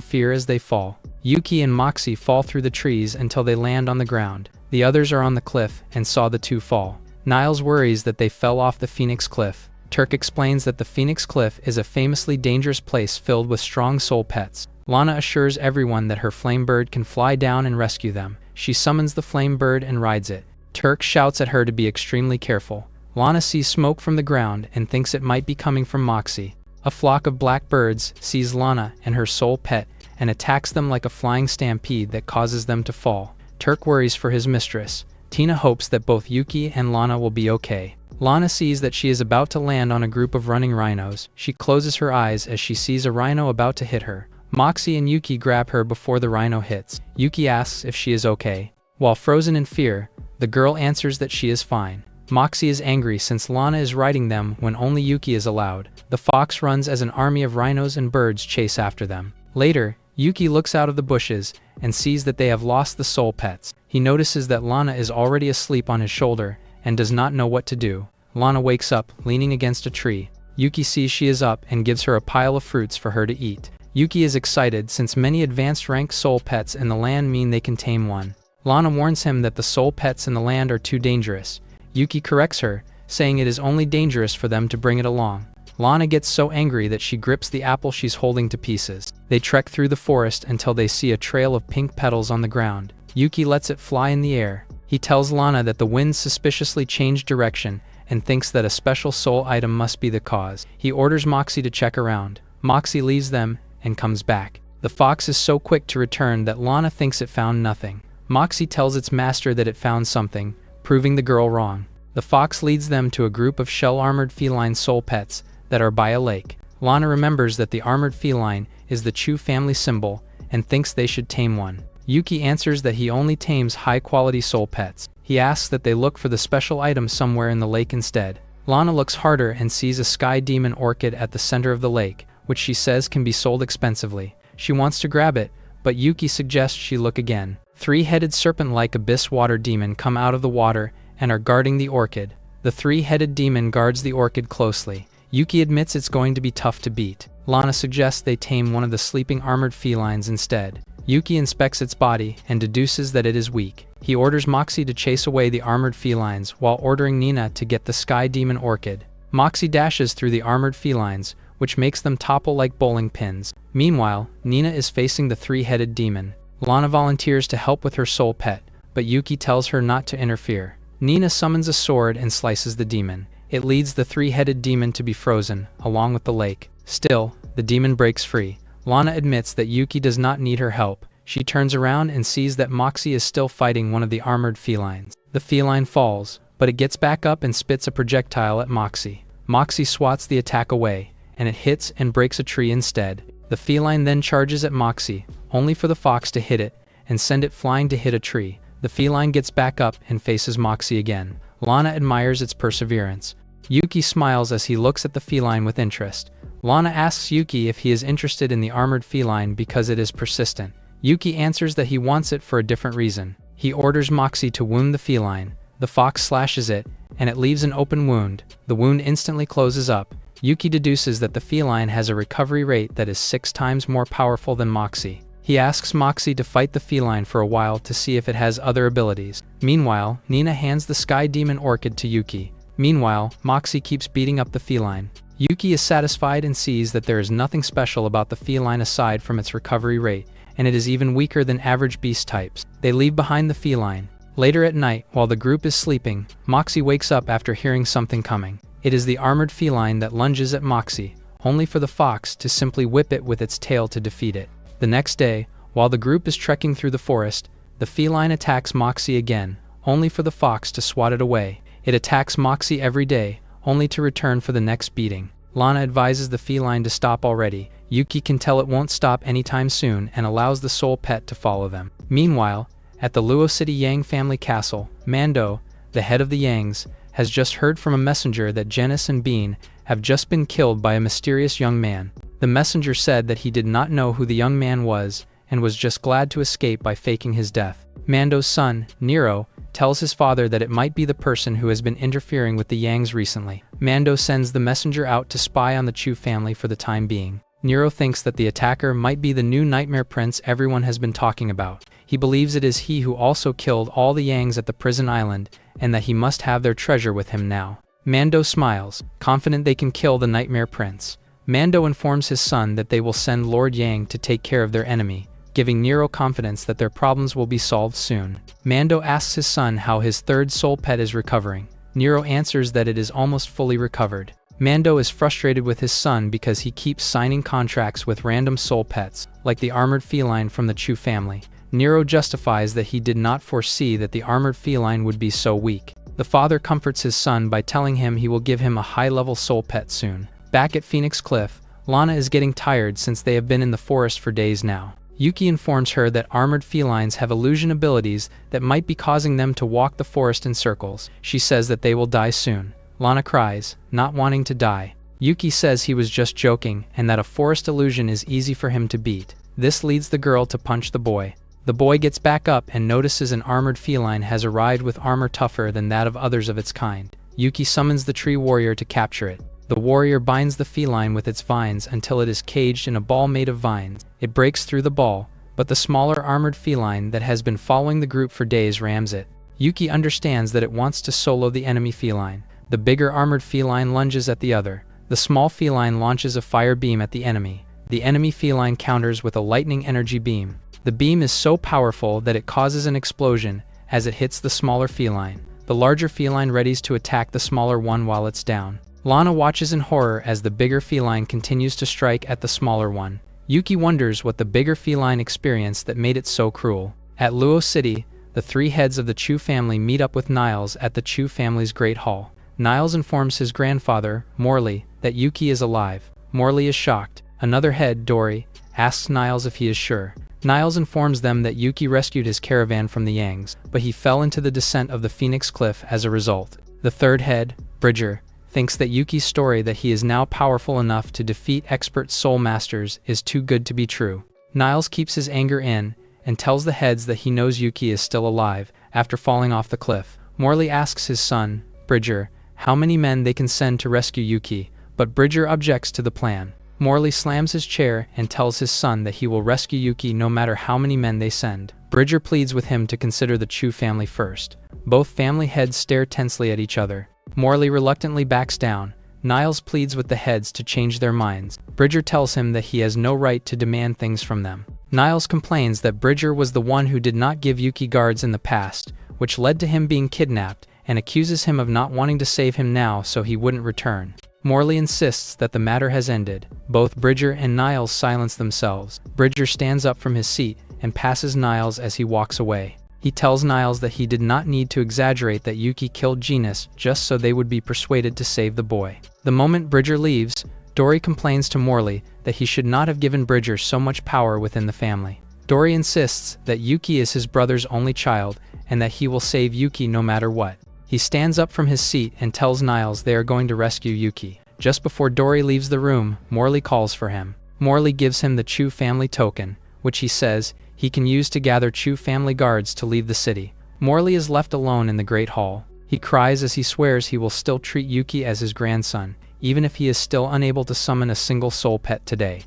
[SPEAKER 1] fear as they fall. Yuki and Moxie fall through the trees until they land on the ground. The others are on the cliff and saw the two fall. Niles worries that they fell off the Phoenix Cliff. Turk explains that the Phoenix Cliff is a famously dangerous place filled with strong soul pets. Lana assures everyone that her flame bird can fly down and rescue them. She summons the flame bird and rides it. Turk shouts at her to be extremely careful. Lana sees smoke from the ground and thinks it might be coming from Moxie. A flock of black birds sees Lana and her soul pet and attacks them like a flying stampede that causes them to fall. Turk worries for his mistress. Tina hopes that both Yuki and Lana will be okay. Lana sees that she is about to land on a group of running rhinos. She closes her eyes as she sees a rhino about to hit her. Moxie and Yuki grab her before the rhino hits. Yuki asks if she is okay. While frozen in fear, the girl answers that she is fine. Moxie is angry since Lana is riding them when only Yuki is allowed. The fox runs as an army of rhinos and birds chase after them. Later, Yuki looks out of the bushes and sees that they have lost the soul pets. He notices that Lana is already asleep on his shoulder and does not know what to do. Lana wakes up, leaning against a tree. Yuki sees she is up and gives her a pile of fruits for her to eat. Yuki is excited since many advanced rank soul pets in the land mean they can tame one. Lana warns him that the soul pets in the land are too dangerous. Yuki corrects her, saying it is only dangerous for them to bring it along. Lana gets so angry that she grips the apple she's holding to pieces. They trek through the forest until they see a trail of pink petals on the ground. Yuki lets it fly in the air. He tells Lana that the winds suspiciously changed direction and thinks that a special soul item must be the cause. He orders Moxie to check around. Moxie leaves them and comes back. The fox is so quick to return that Lana thinks it found nothing. Moxie tells its master that it found something, proving the girl wrong. The fox leads them to a group of shell-armored feline soul pets that are by a lake. Lana remembers that the armored feline is the Chu family symbol and thinks they should tame one. Yuki answers that he only tames high-quality soul pets. He asks that they look for the special item somewhere in the lake instead. Lana looks harder and sees a sky demon orchid at the center of the lake, which she says can be sold expensively. She wants to grab it, but Yuki suggests she look again. Three-headed serpent-like abyss water demon come out of the water and are guarding the orchid. The three-headed demon guards the orchid closely. Yuki admits it's going to be tough to beat. Lana suggests they tame one of the sleeping armored felines instead. Yuki inspects its body and deduces that it is weak. He orders Moxie to chase away the armored felines while ordering Nina to get the sky demon orchid. Moxie dashes through the armored felines, which makes them topple like bowling pins. Meanwhile, Nina is facing the three-headed demon. Lana volunteers to help with her soul pet, but Yuki tells her not to interfere. Nina summons a sword and slices the demon. It leads the three-headed demon to be frozen, along with the lake. Still, the demon breaks free. Lana admits that Yuki does not need her help. She turns around and sees that Moxie is still fighting one of the armored felines. The feline falls, but it gets back up and spits a projectile at Moxie. Moxie swats the attack away, and it hits and breaks a tree instead. The feline then charges at Moxie, only for the fox to hit it and send it flying to hit a tree. The feline gets back up and faces Moxie again. Lana admires its perseverance. Yuki smiles as he looks at the feline with interest. Lana asks Yuki if he is interested in the armored feline because it is persistent. Yuki answers that he wants it for a different reason. He orders Moxie to wound the feline. The fox slashes it, and it leaves an open wound. The wound instantly closes up. Yuki deduces that the feline has a recovery rate that is 6 times more powerful than Moxie. He asks Moxie to fight the feline for a while to see if it has other abilities. Meanwhile, Nina hands the sky demon orchid to Yuki. Meanwhile, Moxie keeps beating up the feline. Yuki is satisfied and sees that there is nothing special about the feline aside from its recovery rate, and it is even weaker than average beast types. They leave behind the feline. Later at night, while the group is sleeping, Moxie wakes up after hearing something coming. It is the armored feline that lunges at Moxie, only for the fox to simply whip it with its tail to defeat it. The next day, while the group is trekking through the forest, the feline attacks Moxie again, only for the fox to swat it away. It attacks Moxie every day, only to return for the next beating. Lana advises the feline to stop already. Yuki can tell it won't stop anytime soon and allows the soul pet to follow them. Meanwhile, at the Luo City Yang family castle, Mando, the head of the Yangs, has just heard from a messenger that Genis and Bean have just been killed by a mysterious young man. The messenger said that he did not know who the young man was and was just glad to escape by faking his death. Mando's son, Nero, tells his father that it might be the person who has been interfering with the Yangs recently. Mando sends the messenger out to spy on the Chu family for the time being. Nero thinks that the attacker might be the new Nightmare Prince everyone has been talking about. He believes it is he who also killed all the Yangs at the prison island, and that he must have their treasure with him now. Mando smiles, confident they can kill the Nightmare Prince. Mando informs his son that they will send Lord Yang to take care of their enemy, giving Nero confidence that their problems will be solved soon. Mando asks his son how his third soul pet is recovering. Nero answers that it is almost fully recovered. Mando is frustrated with his son because he keeps signing contracts with random soul pets, like the armored feline from the Chu family. Nero justifies that he did not foresee that the armored feline would be so weak. The father comforts his son by telling him he will give him a high-level soul pet soon. Back at Phoenix Cliff, Lana is getting tired since they have been in the forest for days now. Yuki informs her that armored felines have illusion abilities that might be causing them to walk the forest in circles. She says that they will die soon. Lana cries, not wanting to die. Yuki says he was just joking and that a forest illusion is easy for him to beat. This leads the girl to punch the boy. The boy gets back up and notices an armored feline has arrived with armor tougher than that of others of its kind. Yuki summons the tree warrior to capture it. The warrior binds the feline with its vines until it is caged in a ball made of vines. It breaks through the ball, but the smaller armored feline that has been following the group for days rams it. Yuki understands that it wants to solo the enemy feline. The bigger armored feline lunges at the other. The small feline launches a fire beam at the enemy. The enemy feline counters with a lightning energy beam. The beam is so powerful that it causes an explosion as it hits the smaller feline. The larger feline readies to attack the smaller one while it's down. Lana watches in horror as the bigger feline continues to strike at the smaller one. Yuki wonders what the bigger feline experienced that made it so cruel. At Luo City, the three heads of the Chu family meet up with Niles at the Chu family's Great Hall. Niles informs his grandfather, Morley, that Yuki is alive. Morley is shocked. Another head, Dory, asks Niles if he is sure. Niles informs them that Yuki rescued his caravan from the Yangs, but he fell into the descent of the Phoenix Cliff as a result. The third head, Bridger, thinks that Yuki's story that he is now powerful enough to defeat expert soul masters is too good to be true. Niles keeps his anger in and tells the heads that he knows Yuki is still alive after falling off the cliff. Morley asks his son, Bridger, how many men they can send to rescue Yuki, but Bridger objects to the plan. Morley slams his chair and tells his son that he will rescue Yuki no matter how many men they send. Bridger pleads with him to consider the Chu family first. Both family heads stare tensely at each other. Morley reluctantly backs down. Niles pleads with the heads to change their minds. Bridger tells him that he has no right to demand things from them. Niles complains that Bridger was the one who did not give Yuki guards in the past, which led to him being kidnapped, and accuses him of not wanting to save him now so he wouldn't return. Morley insists that the matter has ended. Both Bridger and Niles silence themselves. Bridger stands up from his seat and passes Niles as he walks away. He tells Niles that he did not need to exaggerate that Yuki killed Genis just so they would be persuaded to save the boy. The moment Bridger leaves, Dory complains to Morley that he should not have given Bridger so much power within the family. Dory insists that Yuki is his brother's only child and that he will save Yuki no matter what. He stands up from his seat and tells Niles they are going to rescue Yuki. Just before Dory leaves the room, Morley calls for him. Morley gives him the Chu family token, which he says he can use to gather Chu family guards to leave the city. Morley is left alone in the Great Hall. He cries as he swears he will still treat Yuki as his grandson, even if he is still unable to summon a single soul pet today.